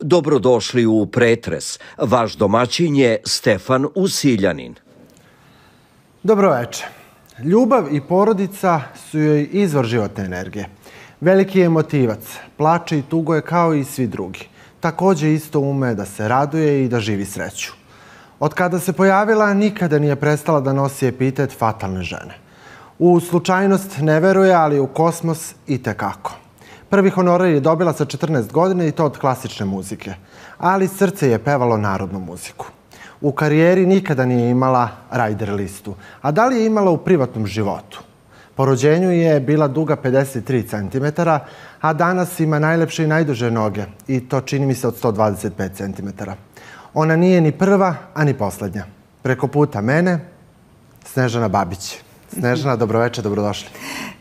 Dobrodošli u Pretres. Vaš domaćin je Stefan Usiljanin. Dobroveče. Ljubav i porodica su joj izvor životne energije. Veliki je motivac, plače i tuguje kao i svi drugi. Također isto ume da se raduje i da živi sreću. Od kada se pojavila, nikada nije prestala da nosi epitet fatalne žene. U slučajnost ne veruje, ali u kosmos i tekako. Prvi honorar je dobila sa 14 godina i to od klasične muzike. Ali srce je pevalo narodnu muziku. U karijeri nikada nije imala rider listu. A da li je imala u privatnom životu? Po rođenju je bila duga 53 cm, a danas ima najlepše i najduže noge. I to čini mi se od 125 cm. Ona nije ni prva, a ni poslednja. Preko puta mene, Snežana Babić. Snežana, dobroveče, dobrodošli.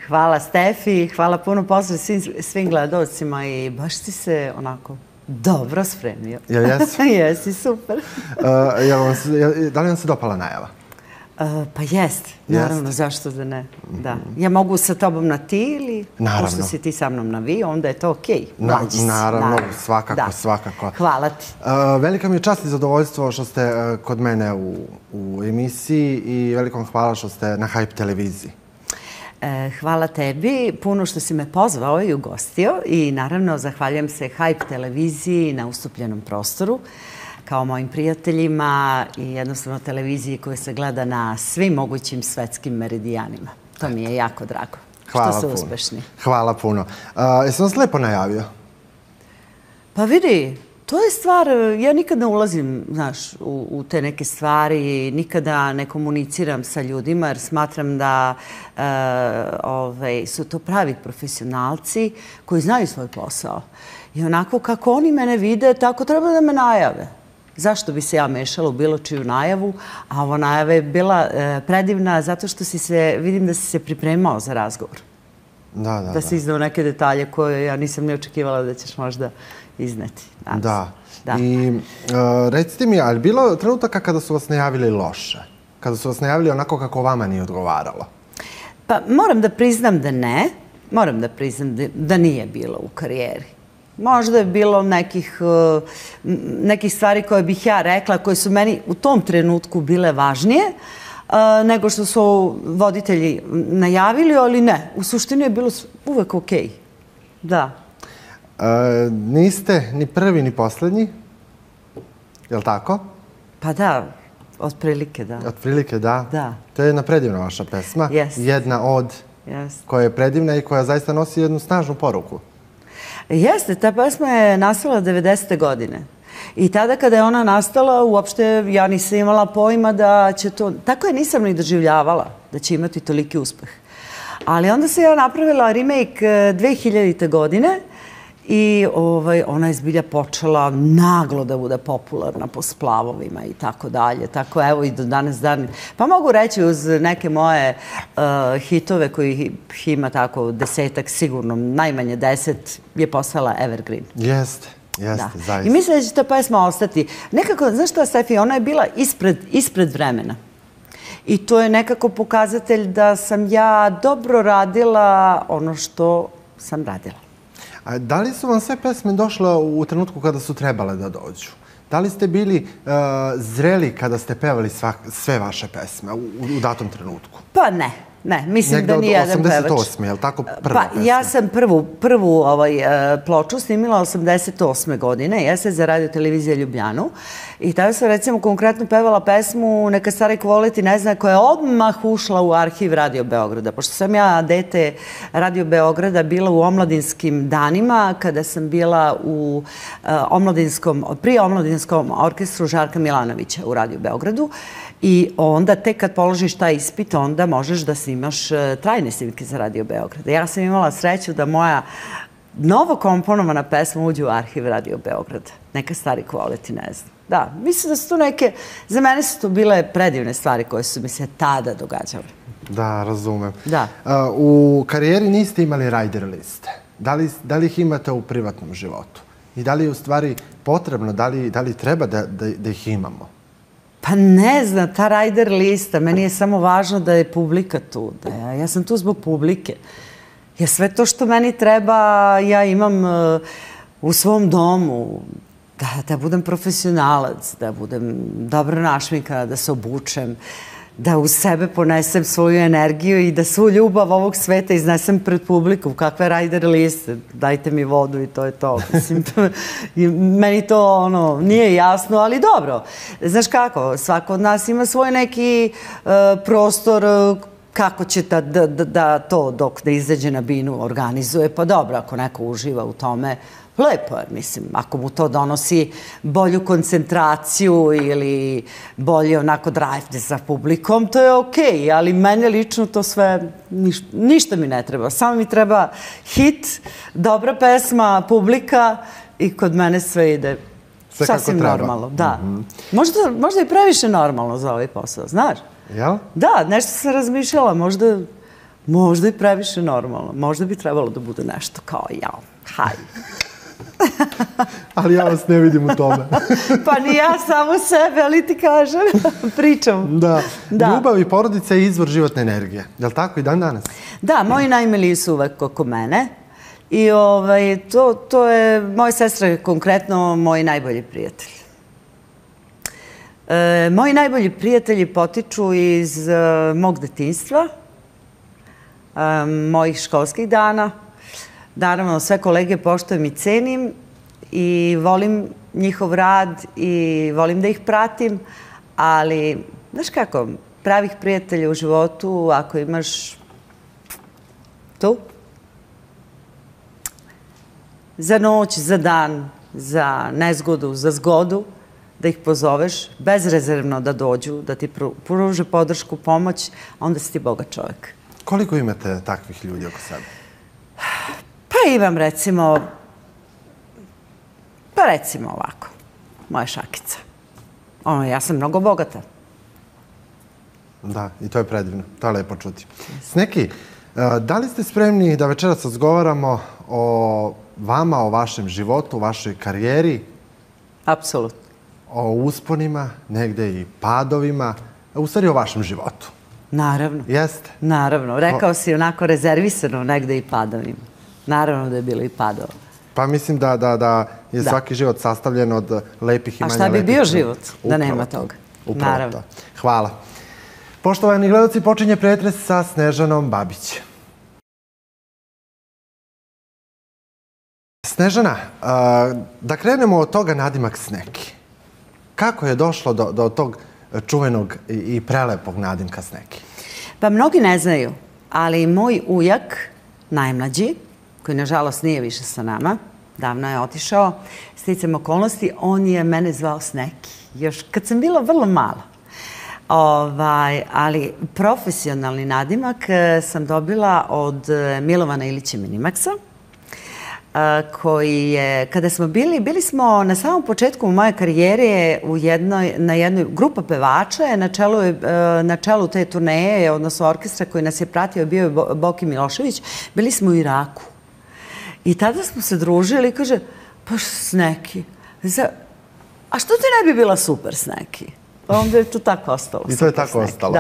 Hvala Stefi, hvala puno, pozdrav svim gledalcima i baš si se onako dobro spremio. Jel jesi? Jesi, super. Da li vam se dopala najava? Pa jest, naravno, zašto da ne. Da. Ja mogu sa tobom na ti ili pošto si ti sa mnom na vi, onda je to okej. Naravno, svakako. Hvala ti. Velika mi je čast i zadovoljstvo što ste kod mene u emisiji i veliko vam hvala što ste na Hype televiziji. Hvala tebi, puno što si me pozvao i ugostio i naravno zahvaljujem se Hype televiziji na ustupljenom prostoru kao mojim prijateljima i jednostavno televiziji koja se gleda na svim mogućim svetskim meridijanima. To mi je jako drago. Što su uspešni. Hvala puno. Jesam vas lepo najavio? Pa vidi, to je stvar, ja nikad ne ulazim, znaš, u te neke stvari, nikada ne komuniciram sa ljudima jer smatram da su to pravi profesionalci koji znaju svoj posao. I onako kako oni mene vide, tako treba da me najave. Zašto bi se ja mešala u bilo čiju najavu? A ova najava je bila predivna zato što vidim da si se pripremao za razgovor. Da si iznao neke detalje koje ja nisam ni očekivala da ćeš možda izneti. Da. I recite mi, ali bilo trenutaka kada su vas najavili loše? Kada su vas najavili onako kako vama nije odgovaralo? Pa moram da priznam da ne. Moram da priznam da nije bilo u karijeri. Možda je bilo nekih stvari koje bih ja rekla, koje su meni u tom trenutku bile važnije nego što su voditelji najavili, ali ne. U suštini je bilo uvek okej. Da. Niste ni prvi ni poslednji, je li tako? Pa da, otprilike da. Otprilike da? To je jedna predivna vaša pesma. Jedna od koja je predivna i koja zaista nosi jednu snažnu poruku. Jeste, ta pesma je nastala 90. godine. I tada kada je ona nastala, uopšte ja nisam imala pojma da će to... Tako je nisam ni doživljavala da će imati toliki uspeh. Ali onda sam ja napravila remake 2000. godine i ona je zbilja počela naglo da bude popularna po splavovima i tako dalje. Tako evo i do danas dan. Pa mogu reći uz neke moje hitove koji ima tako 10-ak sigurno, najmanje 10 je postala evergreen. Jeste, zaista. I mislim da će ta pesma ostati. Nekako, znaš šta, Stefi, ona je bila ispred vremena. I to je nekako pokazatelj da sam ja dobro radila ono što sam radila. Da li su vam sve pesme došle u trenutku kada su trebale da dođu? Da li ste bili zreli kada ste pevali sve vaše pesme u datom trenutku? Pa ne. Ne, mislim da nijedan pevač. Negde od 88. je li tako prva pesma? Pa ja sam prvu ploču snimila 88. godine, jeste za Radio televizije Ljubljanu. I tada sam recimo konkretno pevala pesmu Neka stari kvoleti ne zna, koja je odmah ušla u arhiv Radio Beograda. Pošto sam ja dete Radio Beograda bila u omladinskim danima, kada sam bila u pri omladinskom orkestru Žarka Milanovića u Radio Beogradu. I onda tek kad položiš taj ispit, onda možeš da snimaš trajne snimke za Radio Beograd. Ja sam imala sreću da moja novo komponovana pesma uđe u arhiv Radio Beograda. Neka stari kvoleti ne znam. Da, mislim da su to za mene su to bile predivne stvari koje su mi se tada događale. Da, razumem. Da. U karijeri niste imali rider liste. Da li ih imate u privatnom životu? I da li je u stvari potrebno, da li treba da ih imamo? Pa ne znam, ta rider lista, meni je samo važno da je publika tu. Ja sam tu zbog publike. Jer sve to što meni treba, ja imam u svom domu. da budem profesionalac, da budem dobro našminkana, da se obučem, da u sebe ponesem svoju energiju i da svu ljubav ovog sveta iznesem pred publikom. Kakve rajder liste, dajte mi vodu i to je to. Mislim, meni to nije jasno, ali dobro. Znaš kako, svako od nas ima svoj neki prostor kako će da to dok ne izađe na binu organizuje. Pa dobro, ako neko uživa u tome, lepo je, mislim, ako mu to donosi bolju koncentraciju ili bolje onako drive sa publikom, to je okej, ali mene lično to sve, ništa mi ne treba. Samo mi treba hit, dobra pesma, publika i kod mene sve ide sasvim normalno. Da. Možda i previše normalno za ovaj posao, znaš? Jel? Da, nešto sam razmišljala, možda i previše normalno. Možda bi trebalo da bude nešto kao jao, hajde. Ali ja vas ne vidim u tome. Pa ni ja samo sebe, ali ti kažem, pričam. Da. Ljubav i porodica je izvor životne energije. Je li tako i dan danas? Da, moji najmiliji su uvek oko mene. I to je, moja sestra je konkretno moj najbolji prijatelj. Moji najbolji prijatelji potiču iz mog detinjstva, mojih školskih dana. Naravno, sve kolege poštujem i cenim i volim njihov rad i volim da ih pratim, ali, znaš kako, pravih prijatelja u životu, ako imaš tu, za noć, za dan, za nezgodu, za zgodu, da ih pozoveš, bezrezervno da dođu, da ti pruže podršku, pomoć, onda si ti bogat čovjek. Koliko imate takvih ljudi oko sebe? Pa imam recimo ovako, moja šakica. Ja sam mnogo bogata. Da, i to je predivno, to je lepo čuti. Sneki, da li ste spremni da večeras razgovaramo o vama, o vašem životu, o vašoj karijeri? Apsolutno. O usponima, negde i padovima, u stvari o vašem životu. Naravno. Jeste? Naravno. Rekao si onako rezervisano negde i padovima. Naravno da je bilo i padova. Pa mislim da je svaki život sastavljen od lepih i manje lepih. A šta bi bio život da nema toga? Upravo to. Hvala. Poštovani gledalci, počinje pretres sa Snežanom Babić. Snežana, da krenemo od toga nadimak Sneki. Kako je došlo do tog čuvenog i prelepog nadimka Sneki? Pa mnogi ne znaju, ali moj ujak, najmlađi, koji nažalost nije više sa nama, davno je otišao, sticam okolnosti, on je mene zvao Sneki. Još kad sam bila vrlo mala. Ali profesionalni nadimak sam dobila od Milovana Ilića Minimaxa, koji je, kada smo bili smo na samom početku moje karijere na jednoj grupa pevača, na čelu te turneje, odnosno orkestra koji nas je pratio, bio je Boki Milošević, bili smo u Iraku. I tada smo se družili i kaže, pa Sneki, a što ti ne bi bila super Sneki? Onda je to tako ostalo. I to je tako ostalo.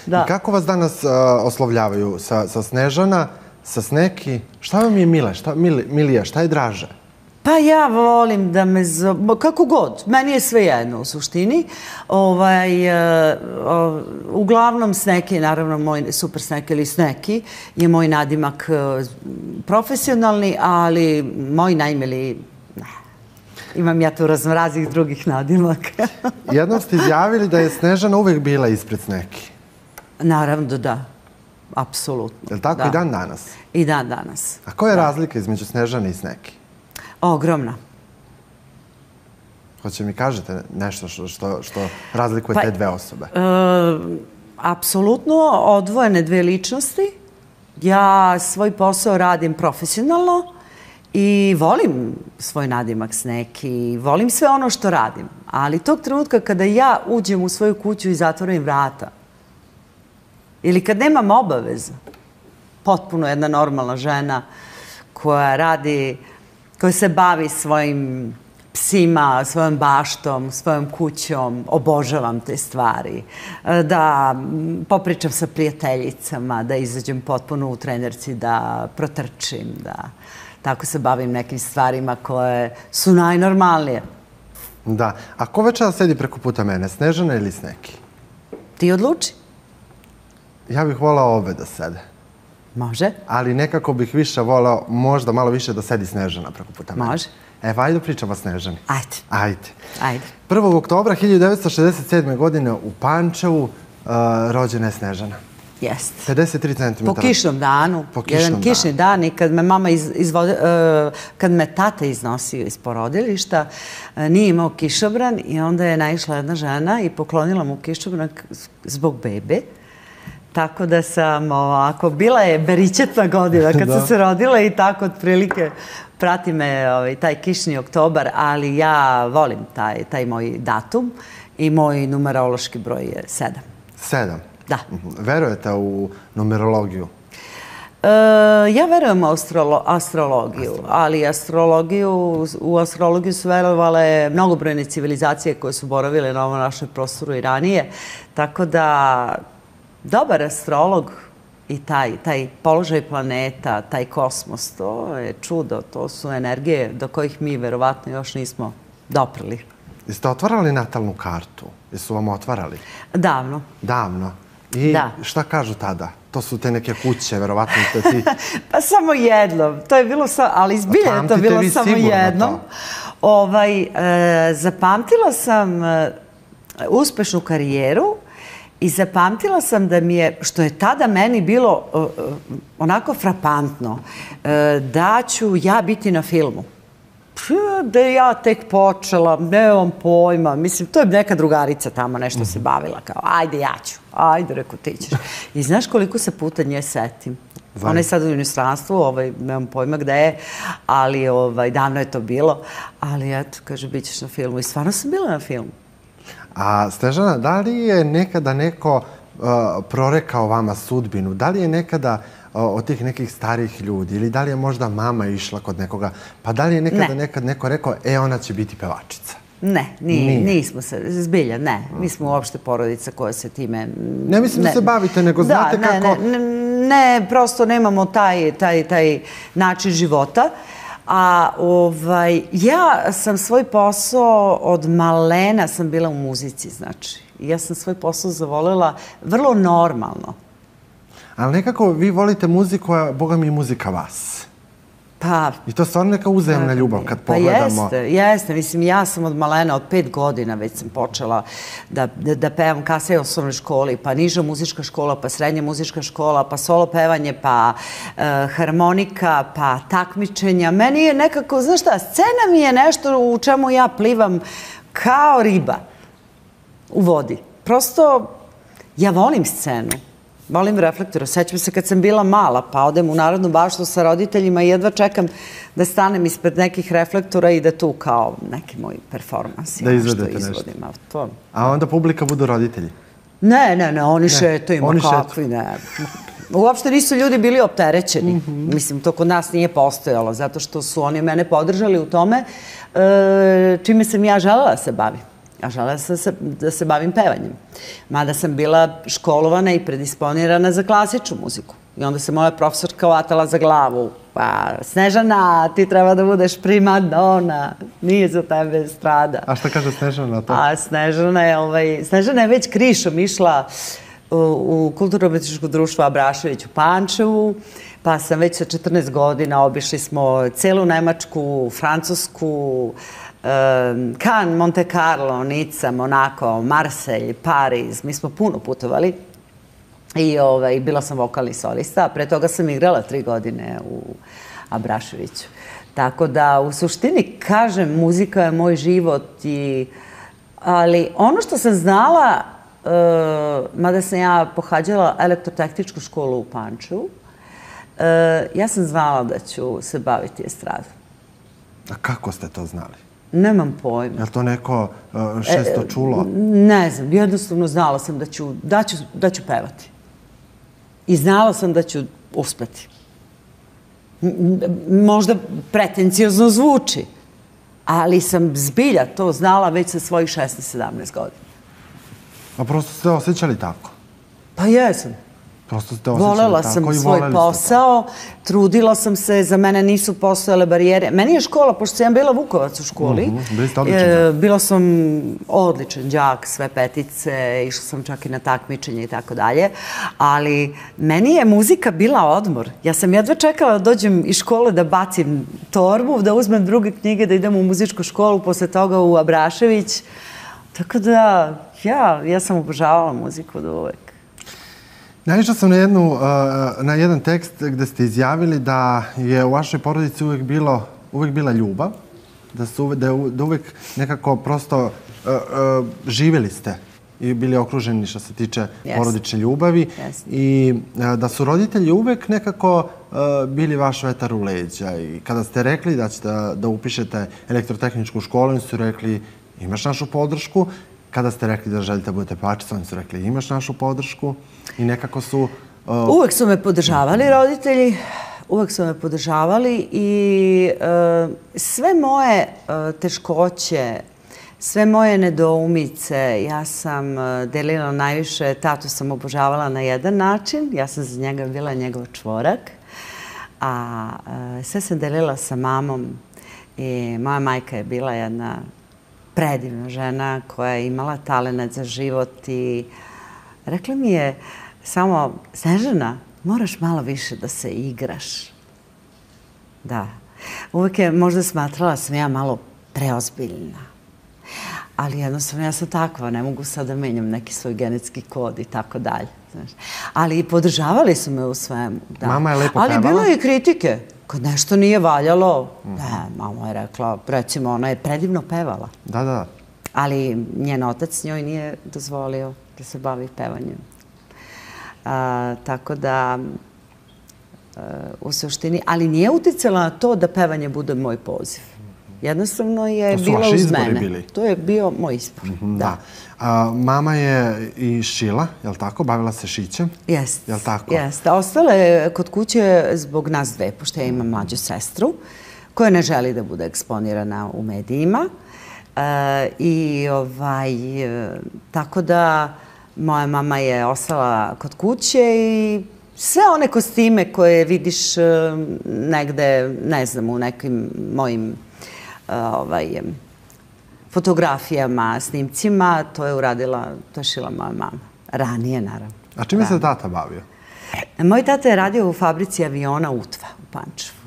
Da. I kako vas danas oslovljavaju? Sa Snežana, sa Sneki? Šta vam je milija? Šta je draže? Pa ja volim da me kako god. Meni je sve jedno u suštini. Uglavnom Sneki, naravno moj super Sneki ili Sneki je moj nadimak profesionalni, ali moj najmiliji imam ja tu raznih drugih nadimaka. Jednom ste izjavili da je Snežana uvek bila ispred Sneki. Naravno da. Apsolutno. Je li tako i dan danas? I dan danas. A koja je razlika između Snežane i Sneki? Ogromna. Hoće mi kažete nešto što razlikuje te dve osobe? Apsolutno odvojene dve ličnosti. Ja svoj posao radim profesionalno i volim svoj nadimak Sneki, volim sve ono što radim. Ali tog trenutka kada ja uđem u svoju kuću i zatvorim vrata, ili kad nemam obaveza, potpuno jedna normalna žena koja radi, koja se bavi svojim psima, svojom baštom, svojom kućom, obožavam te stvari, da popričam sa prijateljicama, da izađem potpuno u trenerci, da protrčim, da tako se bavim nekim stvarima koje su najnormalnije. Da. A ko večera sedi preko puta mene, Snežana ili Sneki? Ti odluči. Ja bih volao obe da sede. Može. Ali nekako bih više volao, možda malo više da sedi Snežana preko puta mene. Može. Evo, ajde pričamo o Snežani. Ajde. 1. oktobra 1967. godine u Pančevu rođena je Snežana. Jeste. 53 cm. Po kišnom danu. Jedan kišni dan i kad me kad me tata iznosio iz porodilišta, nije imao kišobran i onda je naišla jedna žena i poklonila mu kišobran zbog bebe. Tako da sam ovako, bila je beričetna godina kad sam se rodila i tako otprilike prati me taj kišni oktobar, ali ja volim taj moj datum i moj numerološki broj je 7. 7? Da. Verujete u numerologiju? Ja verujem u astrologiju, ali u astrologiju su verovale mnogobrojne civilizacije koje su boravile na ovom našem prostoru i ranije, tako da dobar astrolog i taj položaj planeta, taj kosmos, to je čudo, to su energije do kojih mi verovatno još nismo doprli. Jeste otvarali natalnu kartu? Jesu vam otvarali? Davno. Davno? I šta kažu tada? To su te neke kuće, verovatno ste ti... Pa samo jednom. To je bilo, ali zbilja je to bilo samo jednom. Zapamtila sam uspešnu karijeru i zapamtila sam da mi je, što je tada meni bilo onako frapantno, da ću ja biti na filmu. Da je ja tek počela, nemam pojma, mislim, to je neka drugarica tamo nešto se bavila, kao, ajde ja ću, ajde, reku, ti ćeš. I znaš koliko se puta nje setim? Ona je sad u inostranstvu, nemam pojma gde je, ali davno je to bilo, ali eto, kaže, bit ćeš na filmu i stvarno sam bila na filmu. A Snežana, da li je nekada neko prorekao vama sudbinu? Da li je nekada od tih nekih starih ljudi ili da li je možda mama išla kod nekoga, pa da li je nekad neko rekao, ona će biti pevačica? Ne, nismo se, zbilja, ne. Mi smo uopšte porodica koja se time... Ne mislim da se bavite, nego znate kako... Ne, prosto nemamo taj način života. A ja sam svoj posao, od malena sam bila u muzici, znači. Ja sam svoj posao zavolela vrlo normalno. Ali nekako vi volite muziku, a Boga mi je muzika vas. Pa... I to je stvarno neka uzajemna ljubav kad pogledamo. Pa jeste. Mislim, ja sam od malena, od 5 godina već sam počela da pevam kasnije u osnovnoj školi, pa niža muzička škola, pa srednja muzička škola, pa solo pevanje, pa harmonika, pa takmičenja. Meni je nekako, znaš šta, scena mi je nešto u čemu ja plivam kao riba u vodi. Prosto, ja volim scenu. Volim reflektora. Sećam se kad sam bila mala, pa odem u Narodnu baštu sa roditeljima i jedva čekam da stanem ispred nekih reflektora i da tu kao neki moj performans. Da izvedete nešto. A onda publika budu roditelji? Ne, oni šetaju, kakvi ne. Uopšte nisu ljudi bili opterećeni. Mislim, to kod nas nije postojalo, zato što su oni mene podržali u tome čime sam ja želela da se bavim. Ja želela da se bavim pevanjem. Mada sam bila školovana i predisponirana za klasičnu muziku. I onda se moja profesorka vatala za glavu. Pa, Snežana, ti treba da budeš primadona. Nije za tebe estrada. A šta kaže Snežana na to? A Snežana je već krišom išla u Kulturno-umetničko društvo Abrašević u Pančevu. Pa sam već sa 14 godina obišli smo celu Nemačku, Francusku, Cannes, Monte Carlo, Nica, Monako, Marselj, Pariz. Mi smo puno putovali i bila sam vokalni solista, a pre toga sam igrala 3 godine u Abraševiću. Tako da, u suštini, kažem, muzika je moj život, ali ono što sam znala, mada sam ja pohađala elektrotehničku školu u Pančevu, ja sam znala da ću se baviti estradom. A kako ste to znali? Nemam pojma. Je li to neko šesto čulo? Ne znam, jednostavno znala sam da ću pevati. I znala sam da ću uspeti. Možda pretenciozno zvuči, ali sam zbilja to znala već sa svojih 16-17 godina. A prosto ste osjećali tako? Pa jesam. Prosto ste osjećali Volela tako sam i voljeli svoj ste posao, trudila sam se, za mene nisu postojale barijere. Meni je škola, pošto sam bila Vukovac u školi, Bili ste odličan đak. bila sam odličan đak, sve petice, išla sam čak i na takmičenje i tako dalje, ali meni je muzika bila odmor. Ja sam jedva čekala da dođem iz škole da bacim torbu, da uzmem druge knjige, da idem u muzičku školu, posle toga u Abrašević. Tako da, ja sam obožavala muziku od uvek. Naišla sam na jedan tekst gde ste izjavili da je u vašoj porodici uvek bila ljubav, da uvek nekako prosto živjeli ste i bili okruženi što se tiče porodične ljubavi i da su roditelji uvek nekako bili vaš vetar u leđa. I kada ste rekli da ćete da upišete elektrotehničku školu, oni su rekli imaš našu podršku. Kada ste rekli da želite da budete pevačica, oni su rekli imaš našu podršku i nekako su... Uvek su me podržavali roditelji, uvek su me podržavali i sve moje teškoće, sve moje nedoumice, ja sam delila najviše, tatu sam obožavala na jedan način, ja sam za njega bila njegov čvorak, a sve sam delila sa mamom i moja majka je bila jedna predivna žena koja je imala talenat za život i rekla mi je samo, Snežana, moraš malo više da se igraš. Da. Uvek je možda smatrala sam ja malo preozbiljna. Ali jednostavno ja sam takva, ne mogu sad da menjam neki svoj genetski kod i tako dalje. Ali podržavali su me u svemu. Mama je lepo pevala? Ali bilo je i kritike. Kad nešto nije valjalo, ne, mama je rekla, recimo, ona je predivno pevala. Da. Ali njen otac njoj nije dozvolio da se bavi pevanjem. Tako da, u suštini, ali nije uticala na to da pevanje bude moj poziv. Jednostavno je bila uz mene. To je bio moj izbor. Da. Mama je i šila, je li tako? Bavila se šićem? Jeste. Je li tako? Jeste. Ostala je kod kuće zbog nas dve, pošto ja imam mlađu sestru, koja ne želi da bude eksponirana u medijima. Tako da moja mama je ostala kod kuće i sve one kostime koje vidiš negde, ne znam, u nekim mojim fotografijama, snimcima, to je šila moja mama. Ranije, naravno. A čime se tata bavio? Moj tata je radio u fabrici aviona Utva u Pančevu.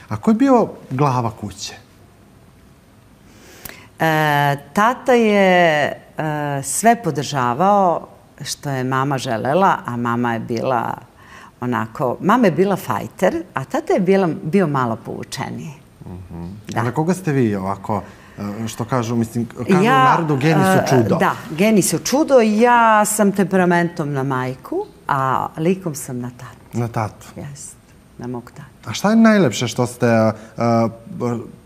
A ko je bio glava kuće? Tata je sve podržavao što je mama želela, a mama je bila onako, mama je bila fajter, a tata je bio malo povučeniji. A na koga ste vi ovako, što kažu, mislim, kažu u narodu, geni su čudo. Da, geni su čudo. Ja sam temperamentom na majku, a likom sam na tatu. Na tatu? Jeste, na mog tatu. A šta je najlepše što ste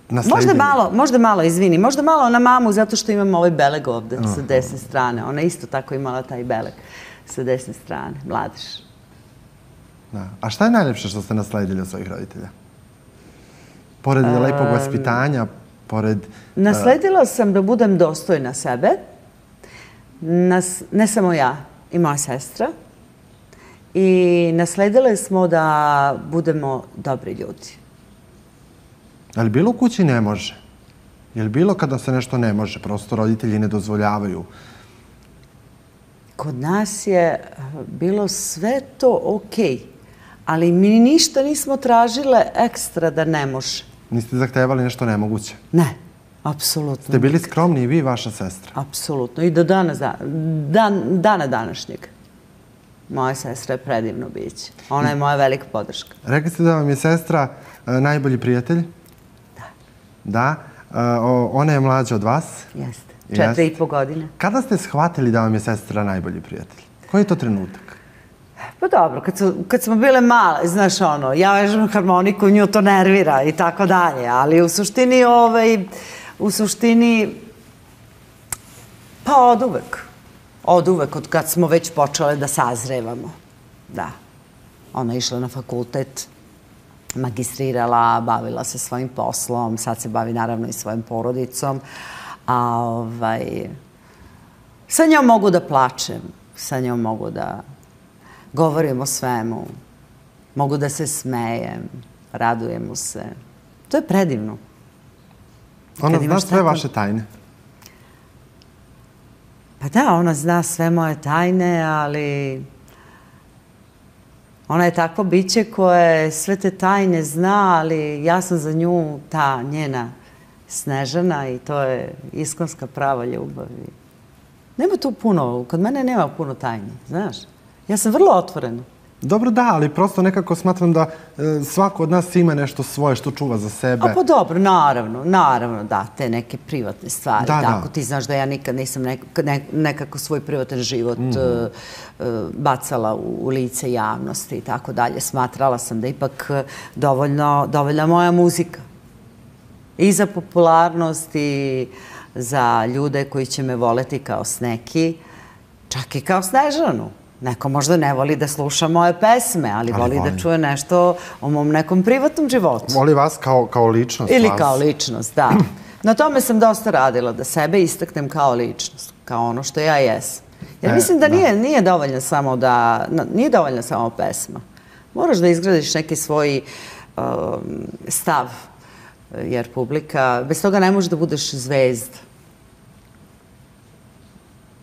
nasledili? Možda malo, izvini, možda malo na mamu, zato što imam ovaj beleg ovde sa desne strane. Ona isto tako imala taj beleg sa desne strane, mladiš. A šta je najlepše što ste nasledili od svojih roditelja? Pored lepog vaspitanja, pored... Nasledila sam da budem dostojna sebe. Ne samo ja, i moja sestra. I nasledile smo da budemo dobri ljudi. Ali bilo u kući ne može? Je li bilo kada se nešto ne može? Prosto roditelji ne dozvoljavaju? Kod nas je bilo sve to okej. Ali mi ništa nismo tražile ekstra da ne može. Niste zahtevali nešto nemoguće? Ne, apsolutno. Ste bili skromni i vi i vaša sestra? Apsolutno. I do dana današnjeg. Moja sestra je predivno biće. Ona je moja velika podrška. Rekli ste da vam je sestra najbolji prijatelj? Da. Ona je mlađa od vas? Jeste. 4,5 godine. Kada ste shvatili da vam je sestra najbolji prijatelj? Koji je to trenutak? Pa dobro, kad smo bile male, znaš ono, ja vežem harmoniku, nju to nervira i tako dalje, ali u suštini, pa od uvek, od kad smo već počele da sazrevamo, da. Ona je išla na fakultet, magistrirala, bavila se svojim poslom, sad se bavi naravno i svojom porodicom, a sa njom mogu da plačem, sa njom mogu da govorim o svemu, mogu da se smejem, radujem mu se. To je predivno. Ona zna sve vaše tajne. Pa da, ona zna sve moje tajne, ali ona je takvo biće koje sve te tajne zna, ali ja sam za nju ta njena Snežana i to je iskonska prava ljubav. Nema tu puno, kod mene nema puno tajni, znaš. Ja sam vrlo otvorena. Dobro, da, ali prosto nekako smatram da svako od nas ima nešto svoje što čuva za sebe. A pa dobro, naravno, da, te neke privatne stvari. Da, tako, da. ti znaš da ja nikad nisam nekako svoj privatan život bacala u lice javnosti i tako dalje. Smatrala sam da ipak dovoljna moja muzika. I za popularnost i za ljude koji će me voleti kao Sneki, čak i kao Snežanu. Neko možda ne voli da sluša moje pesme, ali voli da čuje nešto o mom nekom privatnom životu. Voli vas kao ličnost. Ili kao ličnost, da. Na tome sam dosta radila, da sebe istaknem kao ličnost, kao ono što ja jesam. Jer mislim da nije dovoljna samo pesma. Moraš da izgradiš neki svoj stav, jer publika, bez toga ne možeš da budeš zvezda.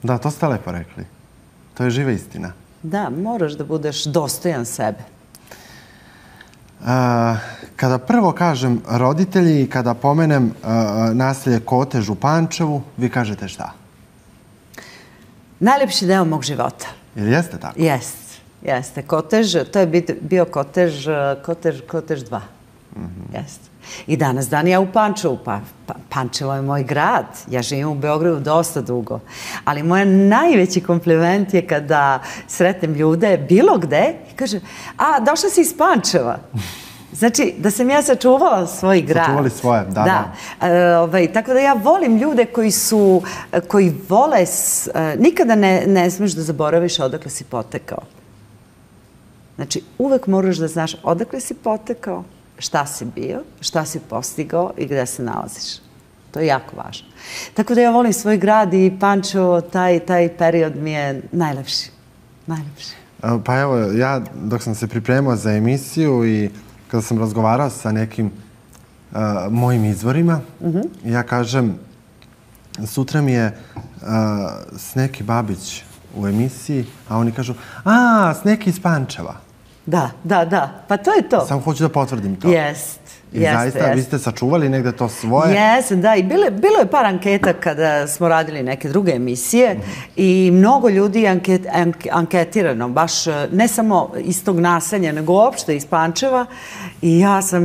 Da, to ste lepo rekli. To je živa istina. Da, moraš da budeš dostojan sebe. Kada prvo kažem roditelji i kada pomenem naselje Kotež u Pančevu, vi kažete šta? Najlepši deo mog života. Ili jeste tako? Jeste. Kotež, to je bio Kotež 2. Jeste. I danas dan ja u Pančevu, pa Pančevo je moj grad, ja živim u Beogradu dosta dugo, ali moj najveći kompliment je kada sretnem ljude bilo gde i kaže, došla si iz Pančeva. Znači, da sam ja sačuvala svoj grad. Sačuvali svoje, da. Tako da ja volim ljude koji vole, nikada ne smiješ da zaboraviš odakle si potekao. Znači, uvek moraš da znaš odakle si potekao, šta si bio, šta si postigao i gde se nalaziš. To je jako važno. Tako da ja volim svoj grad i Pančevo, taj period mi je najlepši. Pa evo, ja dok sam se pripremao za emisiju i kada sam razgovarao sa nekim mojim izvorima, ja kažem, sutra mi je Sneki Babić u emisiji, a oni kažu, Sneki iz Pančeva. Da, pa to je to. Samo hoću da potvrdim to. Jest. I zaista, vi ste sačuvali negde to svoje? Jesam, da. I bilo je par anketa kada smo radili neke druge emisije i mnogo ljudi je anketirano, baš ne samo iz tog naselja, nego uopšte iz Pančeva. I ja sam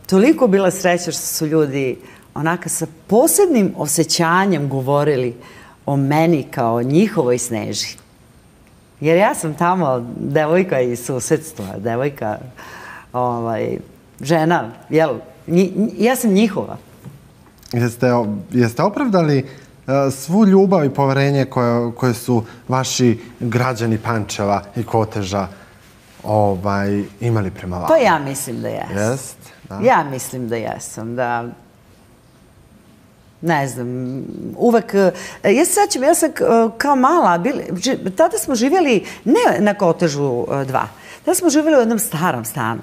toliko bila sreća što su ljudi onaka sa posebnim osjećanjem govorili o meni kao njihovoj Sneži. Jer ja sam tamo devojka iz susedstva, devojka, žena, jel? Ja sam njihova. Jeste opravdali svu ljubav i poverenje koje su vaši građani Pančeva i Koteža imali prema vama? Pa ja mislim da jesam. Jest? Ja mislim da jesam, da... Ne znam, uvek... Ja se sećam, ja sam kao mala, tada smo živjeli ne na Kotežu 2, tada smo živjeli u jednom starom stanu,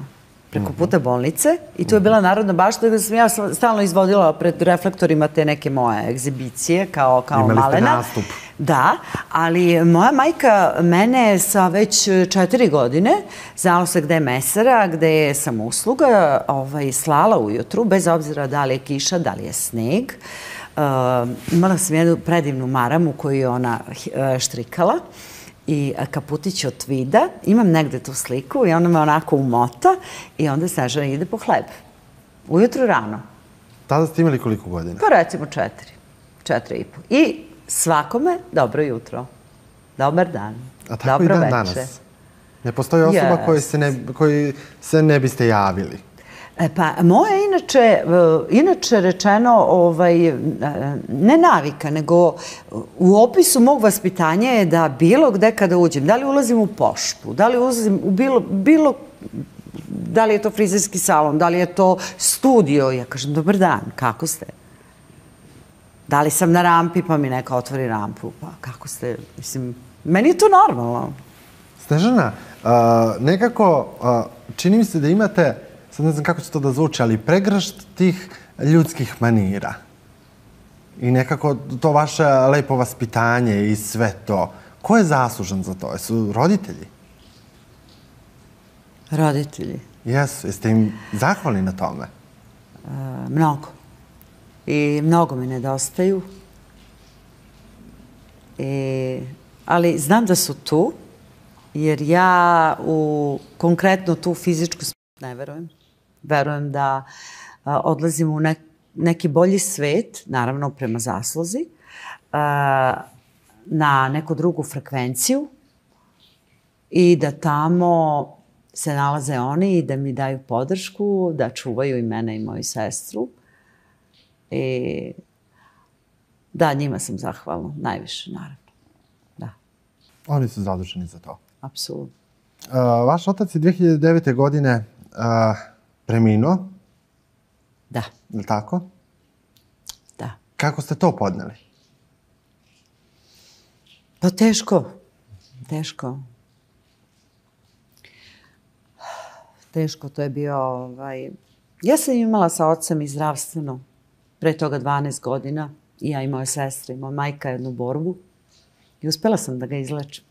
preko puta bolnice i tu je bila Narodna bašta gde sam ja stalno izvodila pred reflektorima te neke moje egzibicije kao malena. Imali ste nastup. Da, ali moja majka mene sa već 4 godine znala se gde je mesara, gde je samousluga, slala ujutru, bez obzira da li je kiša, da li je sneg. Imala sam jednu predivnu maramu koju je ona štrikala i kaputić od tvida. Imam negde tu sliku i ona me onako umota i onda Snežana ide po hleb. Ujutru rano. Tada ste imali koliko godina? Pa recimo 4. 4,5. I svakome dobro jutro. Dobar dan. A tako i dan danas? Ne postoji osoba koji se ne biste javili? Pa moja inače rečeno, ne navika, nego u opisu mog vaspitanja je da bilo gde kada uđem, da li ulazim u poštu, da li ulazim u bilo, da li je to frizerski salon, da li je to studio, ja kažem dobar dan, kako ste? Da li sam na rampi pa mi neka otvori rampu, pa kako ste? Mislim, meni je to normalno. Snežana, nekako čini mi se da imate, sad ne znam kako će to da zvuči, ali pregršt tih ljudskih manira. I nekako to vaše lepo vaspitanje i sve to. Ko je zaslužan za to? Jesu roditelji? Roditelji. Jesu. Jeste im zahvalni na tome? Mnogo. I mnogo mi nedostaju. Ali znam da su tu, jer ja u konkretno tu fizičku smrt ne verujem. Verujem da odlazim u neki bolji svet, naravno prema zasluzi, na neku drugu frekvenciju i da tamo se nalaze oni i da mi daju podršku, da čuvaju i mene i moju sestru. I da, njima sam zahvalna, najviše, naravno. Da. Oni su zaduženi za to. Apsolutno. Vaš otac je 2009. godine preminuo. Da. Je li tako? Da. Kako ste to podneli? Pa teško. Teško. Teško, to je bio... Ja sam imala sa ocem i zdravstveno pre toga 12 godina. I ja i moja sestra i moja majka jednu borbu. I uspela sam da ga izlečim.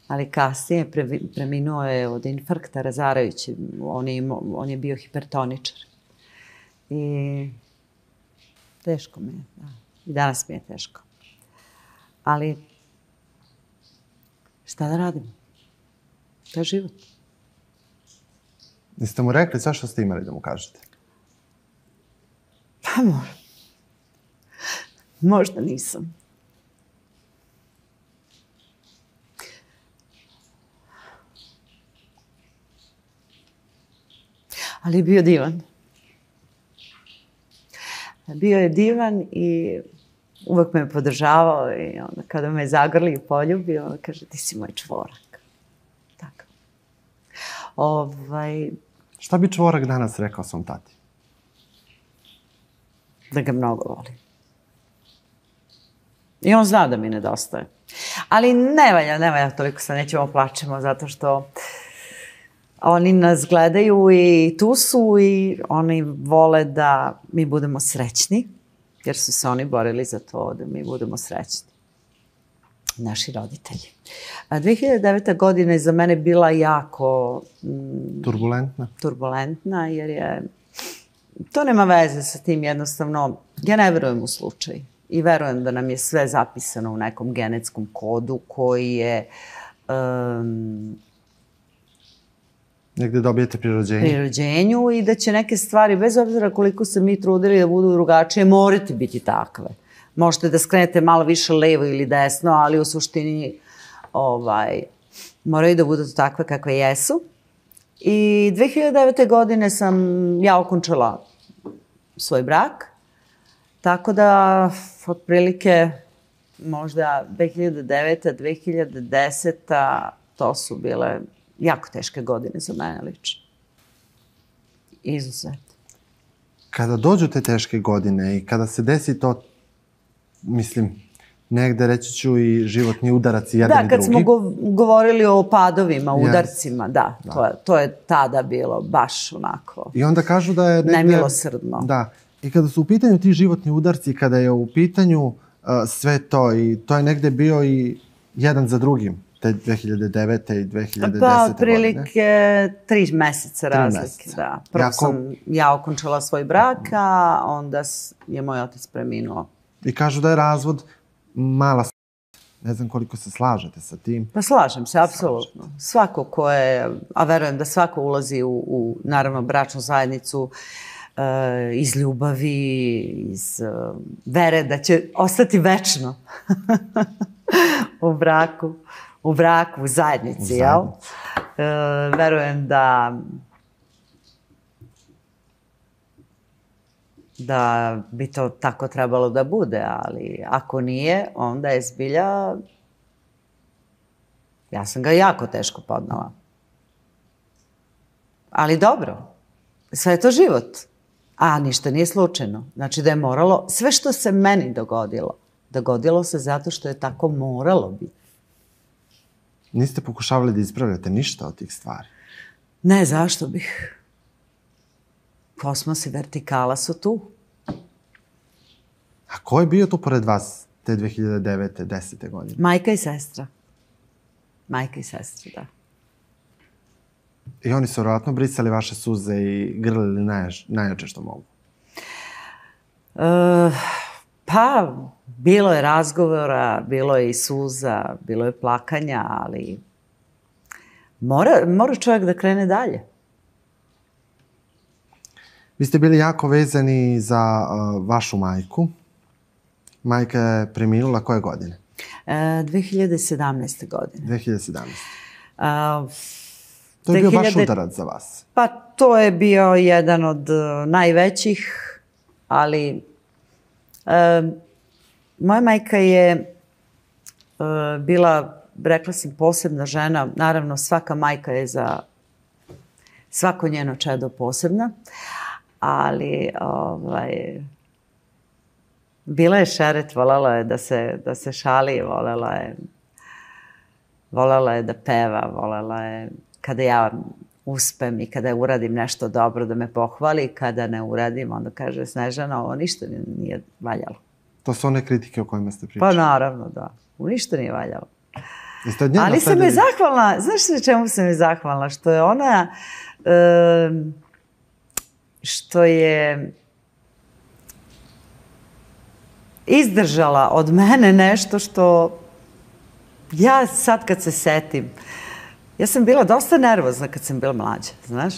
Ali kasnije preminuo je od infarkta razarajući. On je bio hipertoničar. I teško mi je, da. I danas mi je teško. Ali šta da radim? To je život. Niste mu rekli sve što ste imali da mu kažete? Pa možda nisam. Ali je bio divan. Bio je divan i uvek me je podržavao i onda kada me zagrli i poljubi, onda kaže, ti si moj čvorak. Tako. Šta bi čvorak danas rekao svom tati? Da ga mnogo volim. I on zna da mi nedostaje. Ali ne valja, toliko se nećemo plačemo, zato što oni nas gledaju i tu su i oni vole da mi budemo srećni, jer su se oni borili za to da mi budemo srećni. Naši roditelji. 2009. godina je za mene bila jako... Turbulentna, jer je... To nema veze sa tim, jednostavno. Ja ne verujem u slučaj. I verujem da nam je sve zapisano u nekom genetskom kodu koji je... Negde dobijete pri rođenju. Pri rođenju i da će neke stvari, bez obzira koliko se mi trudili da budu drugačije, morati biti takve. Možete da skrenete malo više levo ili desno, ali u suštini moraju da budu takve kakve jesu. I 2009. godine sam ja okončala svoj brak, tako da otprilike možda 2009. 2010. to su bile jako teške godine za mene lično. Izuzetno. Kada dođu te teške godine i kada se desi to, mislim, negde reći ću i životni udarac i jedan i drugi. Da, kad smo govorili o padovima, udarcima, da, to je tada bilo baš onako... I onda kažu da je negde... Nemilosrdno. Da. I kada su u pitanju ti životni udarci, kada je u pitanju sve to, i to je negde bio i jedan za drugim, te 2009. i 2010. godine. Pa, otprilike 3 meseca razlike, da. Prvo sam ja okončala svoj brak, a onda je moj otac preminuo. I kažu da je razvod mala stvar. Ne znam koliko se slažete sa tim. Pa slažem se, apsolutno. Svako ko je, a verujem da svako ulazi u naravno, bračnu zajednicu iz ljubavi, iz vere da će ostati večno u braku, u zajednici, jel? Verujem da bi to tako trebalo da bude, ali ako nije, onda je zbilja... Ja sam ga jako teško podnala. Ali dobro, sve je to život, a ništa nije slučajno. Znači da je moralo, sve što se meni dogodilo se zato što je tako moralo biti. Niste pokušavali da ispravljate ništa od tih stvari? Ne, zašto bih? Kosmos i vertikala su tu. A ko je bio tu pored vas te 2009. 10. godine? Majka i sestra. Majka i sestra, da. I oni su vjerojatno brisali vaše suze i grlili najjače što mogu. Pa, bilo je razgovora, bilo je i suza, bilo je plakanja, ali mora čovjek da krene dalje. Vi ste bili jako vezani za vašu majku. Majka je preminula koje godine? 2017. godine. 2017. To je bio baš udarac za vas. Pa to je bio jedan od najvećih, ali moja majka je bila, rekla sam, posebna žena. Naravno, svaka majka je za svako njeno čedo posebna, ali bila je šeret, volela je da se šali, volela je da peva, volela je kada ja uspem i kada uradim nešto dobro da me pohvali, kada ne uradim, onda kaže Snežana, ovo ništa nije valjalo. To su one kritike o kojima ste pričali? Pa naravno, da. Ništa nije valjalo. Ali sam je zahvalna, znaš čemu sam je zahvalna? Što je ona, što je izdržala od mene nešto što ja sad kad se setim, ja sam bila dosta nervozna kad sam bila mlađa, znaš?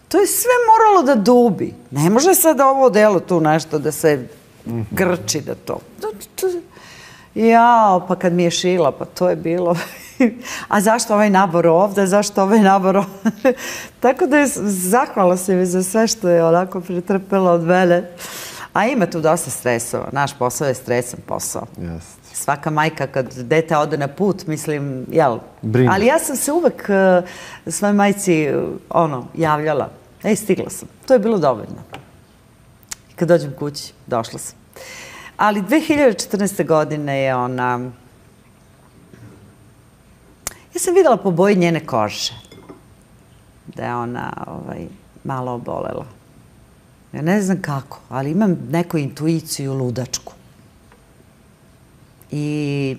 To je sve moralo da dubi. Ne može sad ovo delo tu nešto da se grči da to. Jao, pa kad mi je šila, pa to je bilo. A zašto ovaj nabor ovde, zašto ovaj nabor ovde? Tako da je zahvala se mi za sve što je onako pretrpela od mene. A ima tu dosta stresova. Naš posao je stresan posao. Svaka majka kad dete ode na put, mislim, jel? Ali ja sam se uvek svojoj majci, javljala. Stigla sam. To je bilo dovoljno. I kad dođem kući, došla sam. Ali 2014. godine je ona... Ja sam videla po boji njene kože da je ona malo obolela. Ja ne znam kako, ali imam neku intuiciju ludačku. I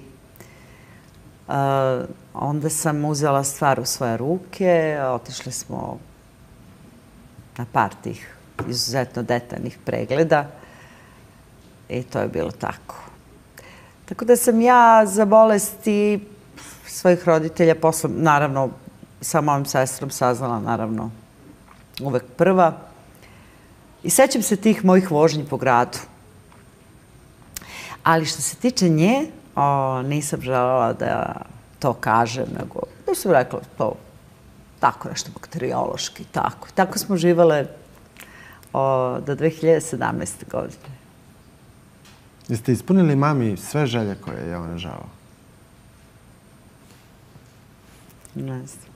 onda sam uzela stvar u svoje ruke, otišli smo na par tih izuzetno detaljnih pregleda i to je bilo tako. Tako da sam ja za bolesti svojih roditelja, posle, naravno, sa mojom sestrom saznala, naravno, uvek prva. I sećam se tih mojih vožnji po gradu. Ali što se tiče nje, nisam želela da to kažem, nego da sam rekla to tako nešto bakteriološki, tako. Tako smo živale do 2017. godine. Jeste ispunili mami sve želje koje je ona želala? Ne znam.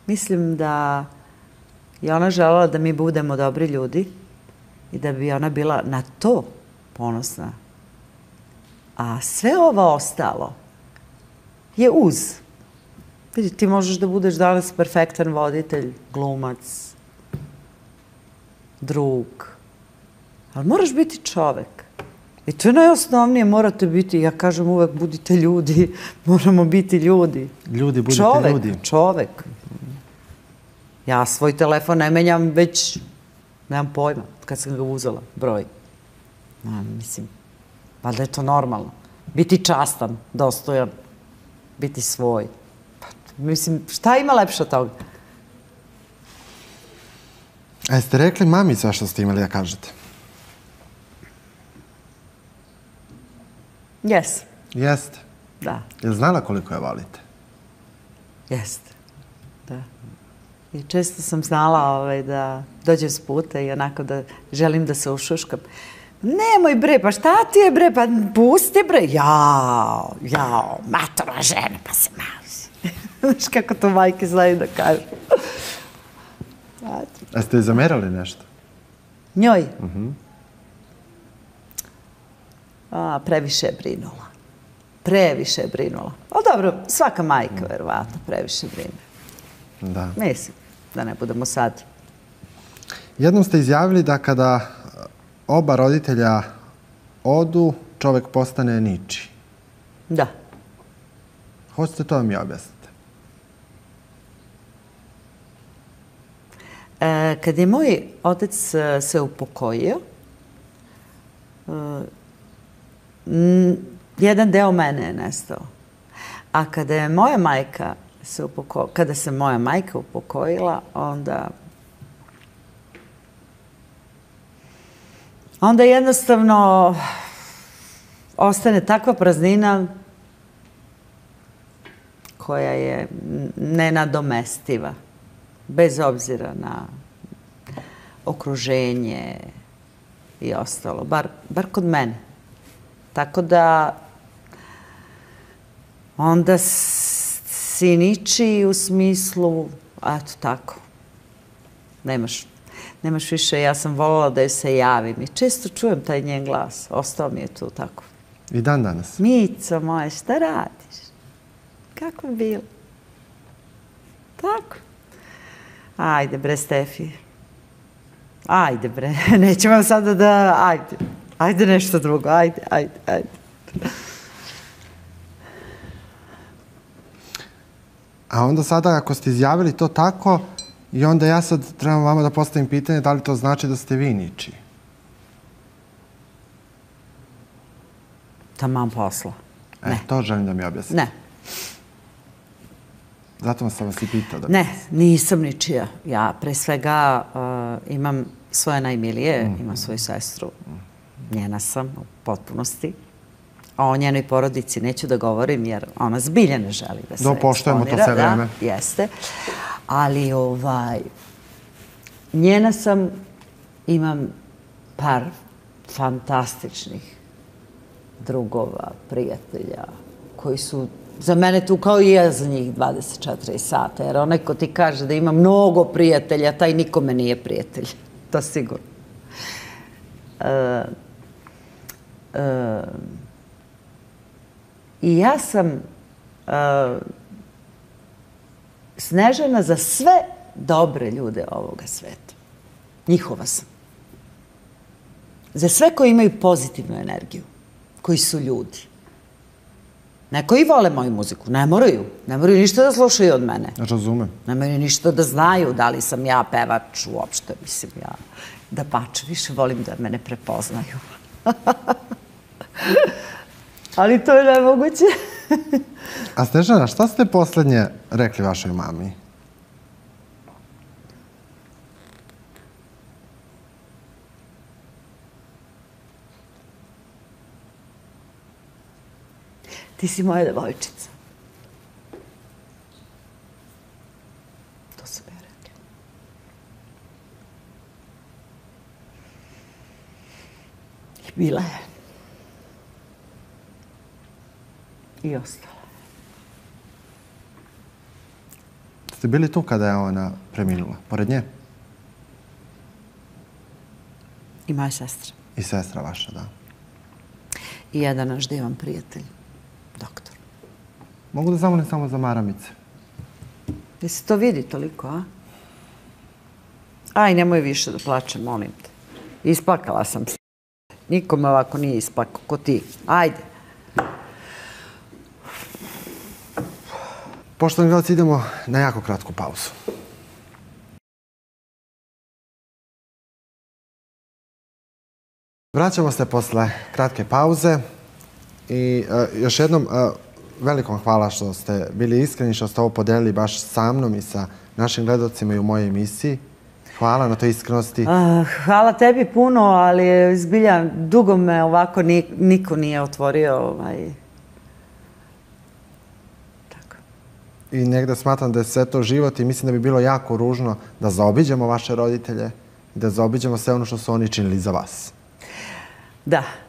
Mislim da je ona želela da mi budemo dobri ljudi i da bi ona bila na to ponosna. A sve ovo ostalo je uz. Vidi, ti možeš da budeš danas perfektan voditelj, glumac, drug, ali moraš biti čovek. I to je najosnovnije, morate biti, ja kažem uvek, budite ljudi, moramo biti ljudi. Ljudi, budite ljudi. Čovek. Ja svoj telefon ne menjam već, nemam pojma, kad sam ga uzela, broj. Mislim, valjda je to normalno. Biti častan, dostojan, biti svoj. Mislim, šta ima lepše od toga? A jeste rekli mami sve što ste imali da kažete? Jes. Jeste? Da. Je li znala koliko je volite? Jeste. Da. I često sam znala da dođem s puta i onako da želim da se ušuškam. Nemoj bre, pa šta ti je bre, pa pusti bre. Jao, matora žena, pa se mazi. Znaš kako to majke znaju da kažu. A ste joj zamerali nešto? Njoj? Previše je brinula. previše je brinula. Ali dobro, svaka majka verovatno previše brine. Da. Mislim, da ne budemo sad. Jednom ste izjavili da kada oba roditelja odu, čovek postane ničiji. Da. Hoćete to da mi objasnite? Kad je moj otac se upokojio, jedan deo mene je nestao. A kada je moja majka kada se moja majka upokojila, onda jednostavno ostane takva praznina koja je nenadomestiva, bez obzira na okruženje i ostalo, bar kod mene. Tako da onda si ničiji u smislu, eto tako, nemaš više, ja sam voljela da joj se javim i često čujem taj njen glas, ostao mi je tu tako. I dan danas? Mico moje, šta radiš? Kako je bilo? Tako. Ajde bre, Stefi. Ajde bre, nećemo sada da, ajde nešto drugo, ajde. A onda sada, ako ste izjavili to tako, i onda ja sad trebam vama da postavim pitanje da li to znači da ste vi ničiji? Taman posla. Ne. To želim da mi objasnite. Ne. Zato sam vas i pitao. Ne, nisam ničija. Ja pre svega imam svoje najmilije, imam svoju sestru. Njena sam u potpunosti. O njenoj porodici neću da govorim jer ona zbilja ne želi da se eksponira. Poštujemo to sve vreme. Jeste. Ali njena sam, imam par fantastičnih drugova, prijatelja, koji su za mene tu kao i ja za njih 24 sata. Jer onaj ko ti kaže da ima mnogo prijatelja, taj nikome nije prijatelj. To sigurno. I ja sam Snežana za sve dobre ljude ovoga sveta. Njihova sam. Za sve koji imaju pozitivnu energiju, koji su ljudi. Neko i vole moju muziku, ne moraju ništa da slušaju od mene. Razumem. Ne moraju ništa da znaju da li sam ja pevač uopšte, mislim ja. Da pače, više volim da mene prepoznaju. Ali to je nemoguće. A Snežana, šta ste poslednje rekli vašoj mami? Ti si moja devojčica. To sam ja rekla. I bila je. I ostala. Ste bili tu kada je ona preminula? Pored nje? I moja sestra. I sestra vaša, da. I jedan naš divan prijatelj, doktor. Mogu da zamolim samo za maramice? Da se to vidi toliko, a? Aj, nemoj više da plačem, molim te. Isplakala sam se. Nikome ovako nije isplakao, ko ti. Ajde. Poštovani gledalci, idemo na jako kratku pauzu. Vraćamo se posle kratke pauze i još jednom velikom hvala što ste bili iskreni, što ste ovo podelili baš sa mnom i sa našim gledalcima i u mojoj emisiji. Hvala na toj iskrenosti. Hvala tebi puno, ali zbilja dugo me ovako niko nije otvorio. Tako. I negde smatram da je sve to život i mislim da bi bilo jako ružno da zaobiđemo vaše roditelje i da zaobiđemo sve ono što su oni činili za vas.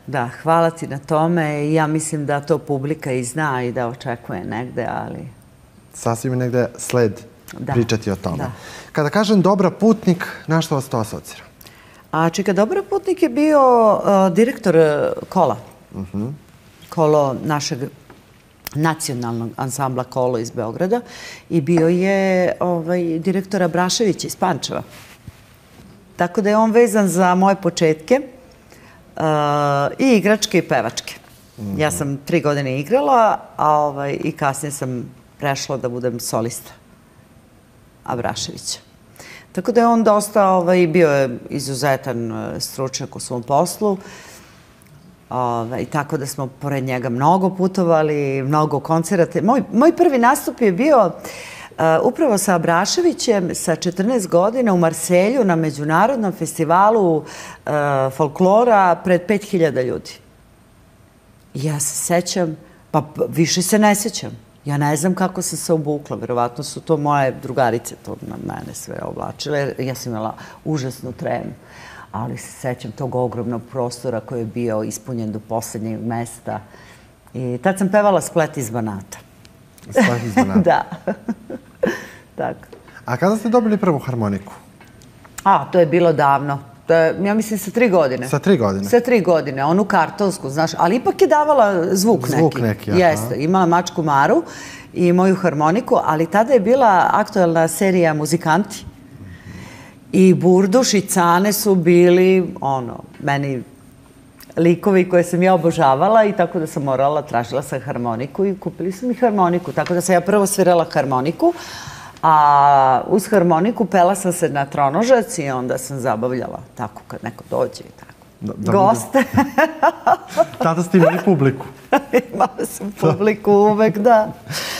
Da, hvala ti na tome i ja mislim da to publika i zna i da očekuje negde, ali... Sasvim je negde sled pričati o tome. Da. Kada kažem Dobra putnik, na što vas to asocira? A čeka, Dobra putnik je bio direktor Kola. Kolo našeg nacionalnog ansambla Kolo iz Beograda i bio je direktor Abrašević iz Pančeva. Tako da je on vezan za moje početke i igračke i pevačke. Ja sam 3 godine igrala, i kasnije sam prešla da budem solista Abraševića. Tako da je on dosta, bio je izuzetan stručnjak u svom poslu. Tako da smo pored njega mnogo putovali, mnogo koncerata. Moj prvi nastup je bio upravo sa Abraševićem sa 14 godina u Marselju na Međunarodnom festivalu folklora pred 5000 ljudi. Ja se sećam, pa više se ne sećam. Ja ne znam kako sam se obukla, verovatno su to moje drugarice to na mene sve oblačile. Ja sam imala užasnu tremu, ali se sećam tog ogromnog prostora koji je bio ispunjen do poslednjeg mesta. I tad sam pevala Splet iz Banata. Splet iz Banata? Da. Tako. A kada ste dobili prvu harmoniku? To je bilo davno. Ja mislim sa 3 godine. Sa 3 godine? Sa 3 godine, onu kartonsku, znaš, ali ipak je davala zvuk neki. Zvuk neki, aha. Jeste, imala Mačku Maru i moju harmoniku, ali tada je bila aktuelna serija Muzikanti. I Burduš i Cane su bili, meni likovi koje sam ja obožavala i tako da sam tražila sam harmoniku i kupili su mi harmoniku. Tako da sam ja prvo svirala harmoniku, a uz harmoniku pela sam se na tronožac i onda sam zabavljala tako kad neko dođe i tako. Goste. Tada ste imali publiku. Imala sam publiku uvek, da.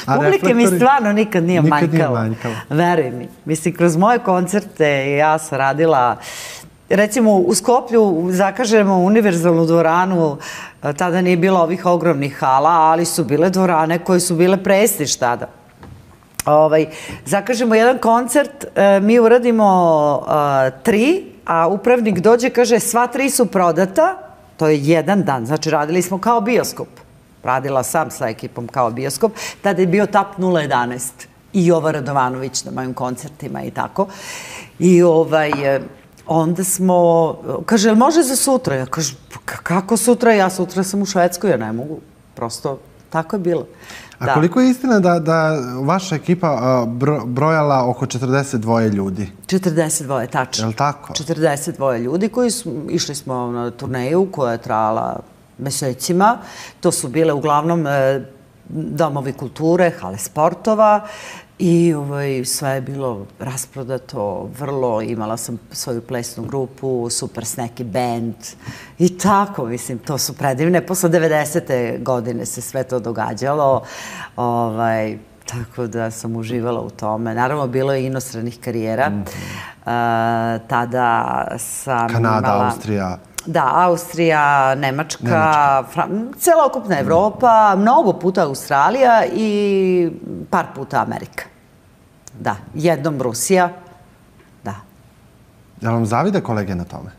Publike mi stvarno nikad nije manjkalo. Veruj mi. Mislim, kroz moje koncerte ja sam radila, recimo u Skoplju zakažemo univerzalnu dvoranu, tada nije bilo ovih ogromnih hala, ali su bile dvorane koje su bile prestiž tada. Zakažemo jedan koncert, mi uradimo 3, a upravnik dođe, kaže, sva 3 su prodata, to je jedan dan, znači radili smo kao bioskop. Radila sam sa ekipom kao bioskop, tada je bio TAP 011 i Jova Radovanović na mojim koncertima i tako. I onda smo, kaže, jel može za sutra? Ja kažem, kako sutra? Ja sutra sam u Švedskoj, ja ne mogu, prosto tako je bilo. A koliko je istina da vaša ekipa brojala oko 42 ljudi? 42, tačno. Je li tako? 42 ljudi koji išli smo na turneju koja je trajala mesecima. To su bile uglavnom domovi kulture, hale sportova i sve je bilo rasprodato vrlo. Imala sam svoju plesnu grupu, Super Sneki band i tako, mislim, to su predivne. Posle 90. godine se sve to događalo, tako da sam uživala u tome. Naravno, bilo je inostranih karijera. Tada sam imala... Kanada, Austrija... Da, Austrija, Nemačka, celokupna Evropa, mnogo puta Australija i par puta Amerika. Da, jednom Rusija, da. Jel vam zavide kolege na tome?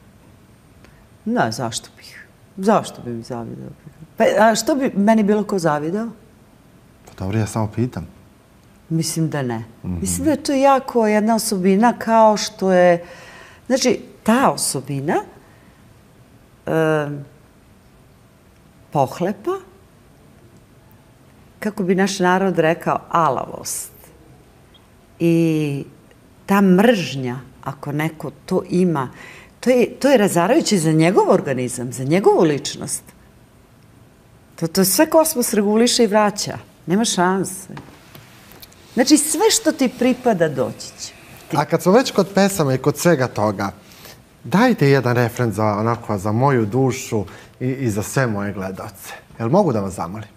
Ne, zašto bih? Zašto bi mi zavideo? A što bi meni bilo ko zavideo? Pa dobro, ja samo pitam. Mislim da ne. Mislim da je to jako jedna osobina kao što je... Znači, ta osobina pohlepa, kako bi naš narod rekao, alavost. I ta mržnja, ako neko to ima, to je razarajuće za njegov organizam, za njegovu ličnost. To sve kosmos reguliše i vraća. Nema šanse. Znači, sve što ti pripada doći će. A kad smo već kod pesama i kod svega toga, dajte jedan refren za moju dušu i za sve moje gledalce. Jel mogu da vas zamolim?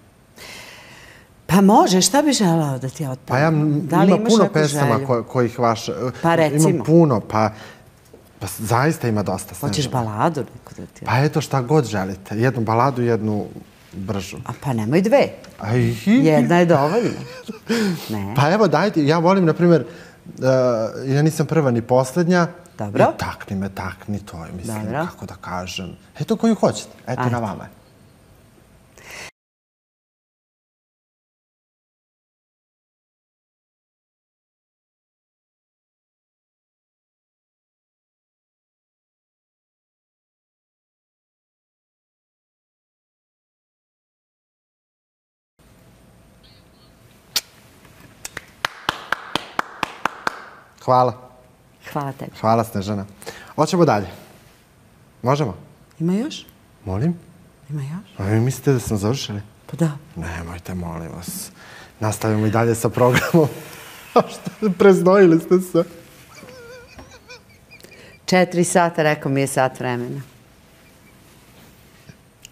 Pa može, šta bi želao da ti otpevam? Pa ja imam puno pesama kojih vaš... Pa recimo. Imam puno, pa zaista ima dosta. Hoćeš baladu neko da ti... Pa eto šta god želite. Jednu baladu, jednu bržu. A pa nemoj 2. Jedna je dovoljna. Pa evo dajte, ja volim, na primjer, ja nisam prva ni poslednja. Dobro. I takni, to je, mislim, kako da kažem. Eto koju hoćete, eto na vama. Hvala. Hvala tebi. Hvala, Snežana. Hoćemo dalje. Možemo? Ima još? Molim? Ima još? A vi mislite da smo završili? Pa da. Nemojte, molim vas. Nastavimo i dalje sa programom. Preznojili ste se. 4 sata, rekao mi je sat vremena.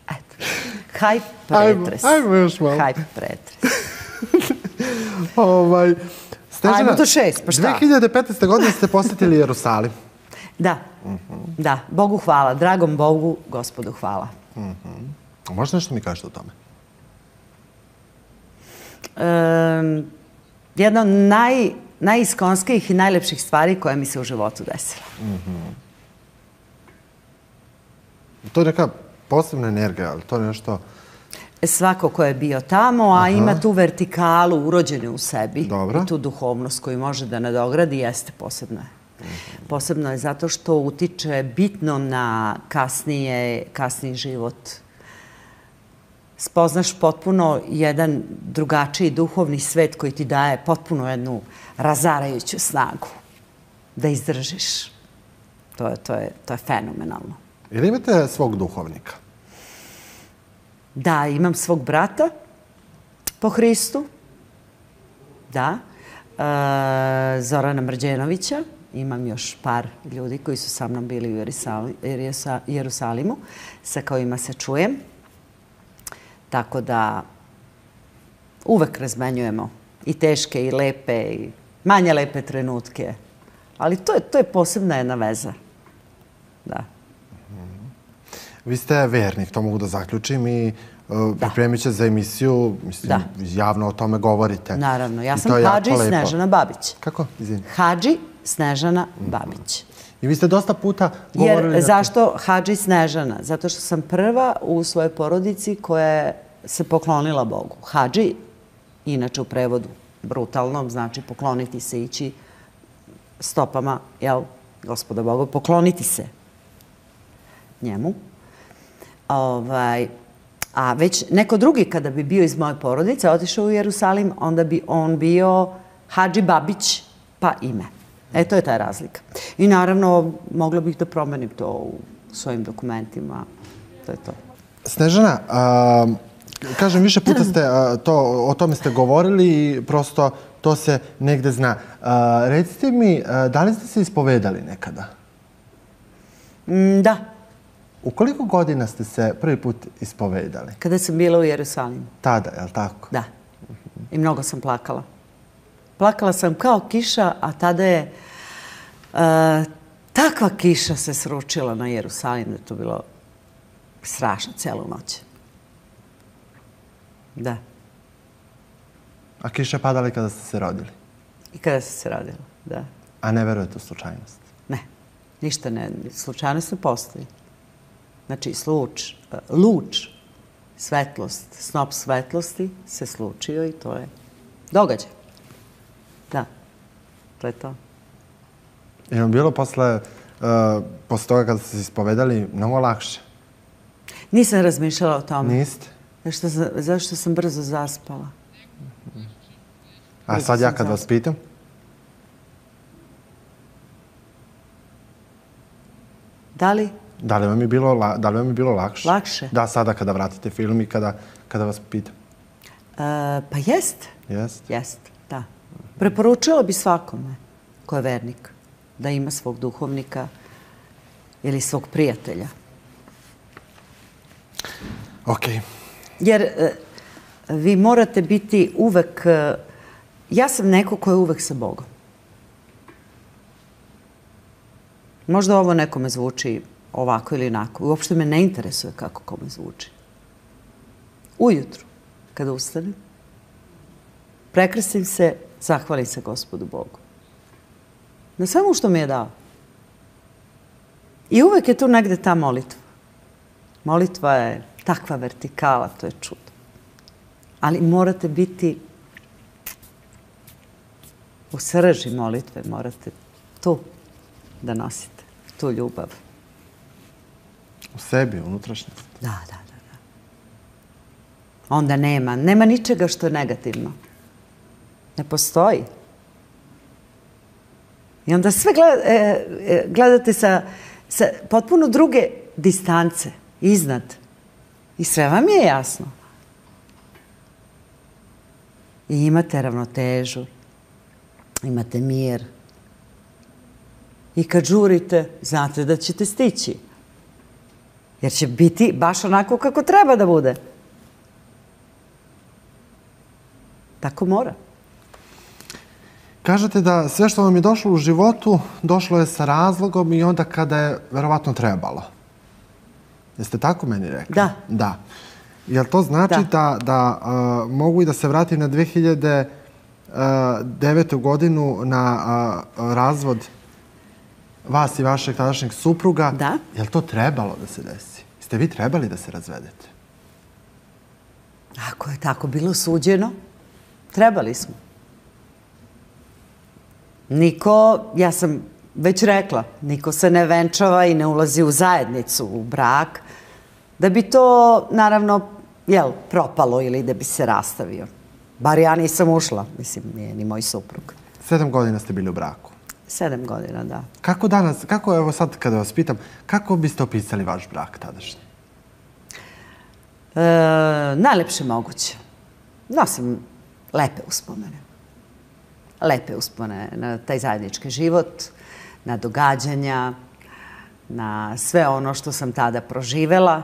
Eto. Hype pretres. Ajmo još malo. Hype pretres. Snežana, Ajmo do 6, pa šta? 2015. godine ste posjetili Jerusalim. Da. Da. Bogu hvala. Dragom Bogu, Gospodu hvala. Možete nešto mi kažete o tome? Jedna od najiskonskijih i najlepših stvari koja mi se u životu desila. To je neka posebna energija, ali to je nešto... Svako ko je bio tamo, a ima tu vertikalu urođenu u sebi. Dobro. I tu duhovnost koju može da nadogradi, jeste posebno je. Posebno je zato što utiče bitno na kasniji život. Spoznaš potpuno jedan drugačiji duhovni svet koji ti daje potpuno jednu razarajuću snagu da izdržiš. To je fenomenalno. Ili imate svog duhovnika? Da, imam svog brata po Hristu. Da. Zorana Mrđenovića. Imam još par ljudi koji su sa mnom bili u Jerusalimu, sa kojima se čujem. Tako da uvek razmenjujemo i teške i lepe i manje lepe trenutke. Ali to je posebna jedna veza. Da. Vi ste vernik, to mogu da zaključim i pripremit će za emisiju, mislim, javno o tome govorite. Naravno, ja sam Hadži Snežana Babić. Kako? Izvini. Hadži Snežana Babić. I vi ste dosta puta govorili... Jer zašto Hadži Snežana? Zato što sam prva u svojoj porodici koja se poklonila Bogu. Hadži, inače u prevodu brutalnom, znači pokloniti se, ići stopama, jel, Gospoda Boga, pokloniti se njemu. A već neko drugi kada bi bio iz moje porodice, otišao u Jerusalim, onda bi on bio Hadži Babić, pa ime. To je ta razlika. I naravno, mogla bih da promenim to u svojim dokumentima. To je to. Snežana, kažem, više puta ste o tome ste govorili i prosto to se negde zna. Recite mi, da li ste se ispovedali nekada? Da. U koliko godina ste se prvi put ispovedali? Kada sam bila u Jerusalimu. Tada, je li tako? Da. I mnogo sam plakala. Plakala sam kao kiša, a tada je takva kiša se sručila na Jerusalim da je to bilo strašno celu noć. Da. A kiša je padala i kada ste se rodili? I kada sam se rodila, da. A ne verujete u slučajnost? Ne. Ništa ne. Slučajnost ne postoji. Znači, luč, svetlost, snop svetlosti se slučio i to je događaj. Da, to je to. Je vam bilo posle toga kada ste se ispovedali mnogo lakše? Nisam razmišljala o tome. Niste? Zašto sam brzo zaspala. A sad ja kad vas pitam? Da li? Da li vam je bilo lakše? Lakše? Da, sada kada vratite film i kada vas pitam. Pa jest. Jest? Jest, da. Preporučila bi svakome ko je vernik da ima svog duhovnika ili svog prijatelja. Okej. Jer vi morate biti uvek... Ja sam neko ko je uvek sa Bogom. Možda ovo nekome zvuči ovako ili onako. Uopšte me ne interesuje kako kome zvuči. Ujutru, kada ustanem, prekrstim se, zahvalim se Gospodu Bogu. Na svemu što mi je dao. I uvek je tu negde ta molitva. Molitva je takva vertikala, to je čudo. Ali morate biti u srži molitve, morate tu da nosite, tu ljubav. U sebi, u unutrašnjosti. Da. Onda nema ničega što je negativno. Ne postoji. I onda sve gledate sa potpuno druge distance, iznad. I sve vam je jasno. I imate ravnotežu, imate mir. I kad žurite, znate da ćete stići. Jer će biti baš onako kako treba da bude. Tako mora. Kažete da sve što vam je došlo u životu, došlo je sa razlogom i onda kada je verovatno trebalo. Jeste tako meni rekli? Da. Da. Jel to znači da mogu i da se vratim na 2009. godinu na razvod vas i vašeg tadašnjeg supruga? Da. Jel to trebalo da se desi? Ste vi trebali da se razvedete? Ako je tako bilo suđeno, trebali smo. Niko, ja sam već rekla, niko se ne venčava i ne ulazi u zajednicu, u brak, da bi to, naravno, propalo ili da bi se rastavio. Bar ja nisam ušla, mislim, nije ni moj suprug. 7 godina ste bili u braku. 7 godina, da. Kako danas, evo sad kada vas pitam, kako biste opisali vaš brak tadašnji? Najlepše moguće. Nosim lepe uspomene. Lepe uspomene na taj zajednički život, na događanja, na sve ono što sam tada proživela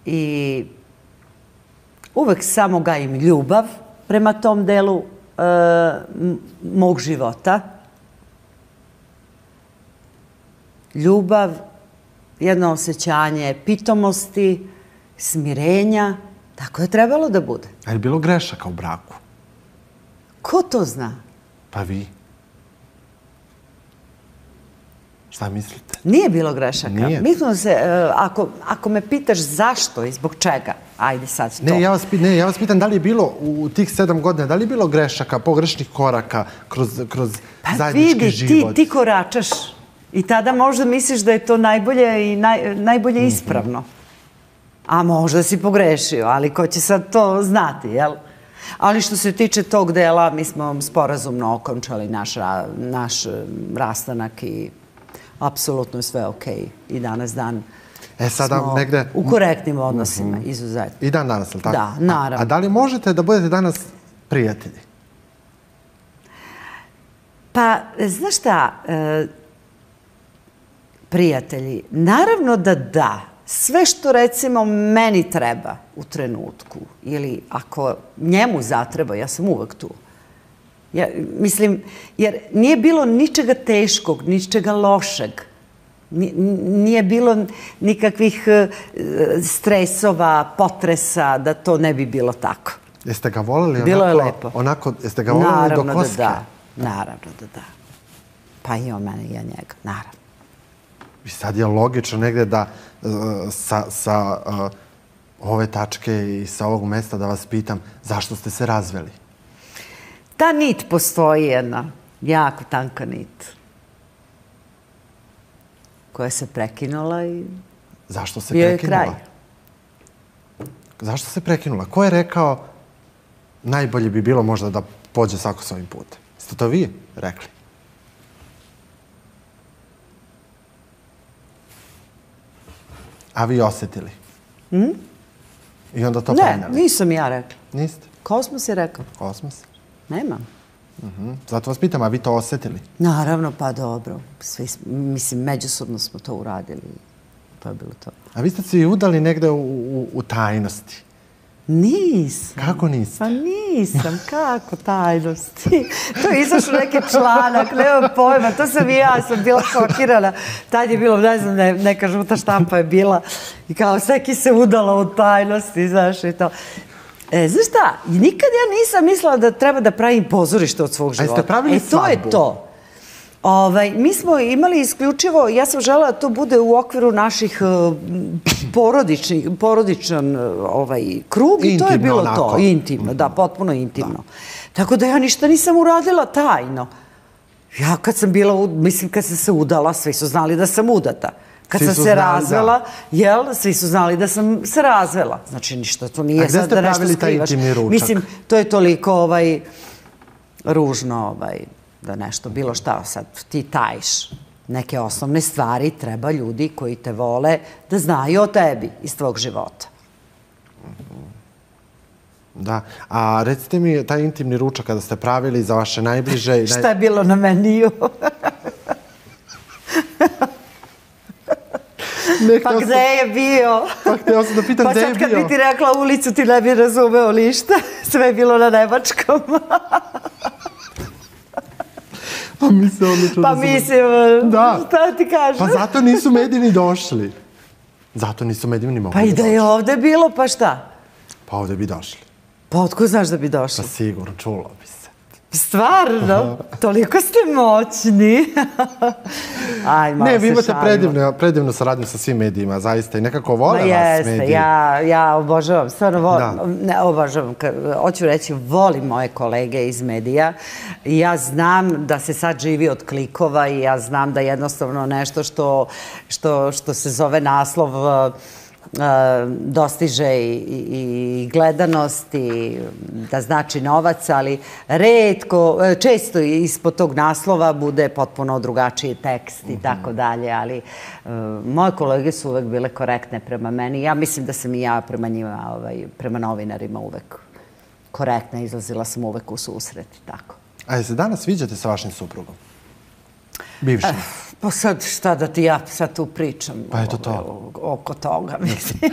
i uvek samo gajim ljubav prema tom delu mog života. Ljubav, jedno osjećanje pitomosti, smirenja, tako je trebalo da bude. A je li bilo grešaka u braku? Ko to zna? Pa vi. Šta mislite? Nije bilo grešaka. Nije. Mislim se, ako me pitaš zašto i zbog čega, ajde sad to. Ne, ja vas pitam da li je bilo u tih 7 godina, da li je bilo grešaka, pogrešnih koraka kroz zajednički život? Pa vidi, ti koračaš i tada možda misliš da je to najbolje i najbolje ispravno. A možda si pogrešio, ali ko će sad to znati, jel? Ali što se tiče tog dela, mi smo sporazumno okončali naš rastanak i apsolutno je sve okej. I danas dan smo u korektnim odnosima, izuzetno. I dan danas, je li tako? Da, naravno. A da li možete da budete danas prijatelji? Pa, znaš šta, prijatelji, naravno da. Sve što, recimo, meni treba u trenutku ili ako njemu zatreba, ja sam uvek tu. Mislim, jer nije bilo ničega teškog, ničega lošeg. Nije bilo nikakvih stresova, potresa, da to ne bi bilo tako. Jeste ga voleli bilo je lepo. Onako, jeste ga voleli do koske? Naravno da. Pa i on mene i ja njega, naravno. I sad je logično negde da sa ove tačke i sa ovog mesta da vas pitam zašto ste se razveli? Ta nit postoji jedna, jako tanka nit, koja se prekinula i zašto se bio je prekinula? kraj. Zašto se prekinula? Ko je rekao najbolje bi bilo možda da pođe svako svojim putem? Ste to vi rekli? A vi osjetili? I onda to preneli? Ne, nisam ja rekla. Niste? Kosmos je rekao. Kosmos? Nemam. Zato vas pitam, a vi to osjetili? Naravno, pa dobro. Mislim, međusobno smo to uradili. To je bilo to. A vi ste se i udali negde u tajnosti? Nisam. Kako niste? Pa nisam, kako tajnosti? To je izašao neki članak, nema pojma, to sam i ja, sam bila šokirana. Tad je bilo, ne znam, neka žuta štampa je bila i kao sveki se udala u tajnosti, znaš, i to. Znaš šta, nikad ja nisam mislila da treba da pravim pozorište od svog života. A jeste pravili svadbu? To je to. Mi smo imali isključivo, ja sam želela da to bude u okviru naših porodičan krug i to je bilo to. Intimno, da, potpuno intimno. Tako da ja ništa nisam uradila tajno. Ja kad sam bila, mislim kad sam se udala, svi su znali da sam udata. Kad sam se razvela, svi su znali da sam se razvela. Znači ništa, to nije sad da nešto skrivaš. A gde ste pravili taj intimni ručak? Mislim, to je toliko ružno, da nešto, bilo šta sad ti tajiš neke osnovne stvari, treba ljudi koji te vole da znaju o tebi iz tvog života. Da, a recite mi taj intimni ručak kada ste pravili za vaše najbliže... Šta je bilo na meniju? Pa gde je bio? Pa hteo sam da pitam gde je bio. Pa sad kad bi ti rekla ulicu ti ne bi razumeo ništa. Sve je bilo na nemačkom. Pa mislim, odlično. Pa mislim, šta ti kažem? Pa zato nisu mediji ni došli. Zato nisu mediji ni mogli. Pa i da je ovde bilo, pa šta? Pa ovde bi došli. Pa otko znaš da bi došli? Pa sigurno, čulo bi se. Stvarno? Toliko ste moćni. Aj, malo se šalimo. Ne, vi imate predivnu saradnju sa svim medijima, zaista, i nekako vole vas mediji. Ja obožavam, stvarno volim, ne obožavam, hoću reći, volim moje kolege iz medija. Ja znam da se sad živi od klikova i ja znam da jednostavno nešto što se zove naslov dostiže i gledanost i da znači novac, ali često ispod tog naslova bude potpuno drugačiji tekst i tako dalje, ali moje kolege su uvek bile korektne prema meni. Ja mislim da sam i ja prema njima, prema novinarima uvek korektna, izlazila sam uvek u susret i tako. A jel se danas viđate sa vašim suprugom? Bivšim? Pa sad šta da ti ja sad tu pričam oko toga, mislim.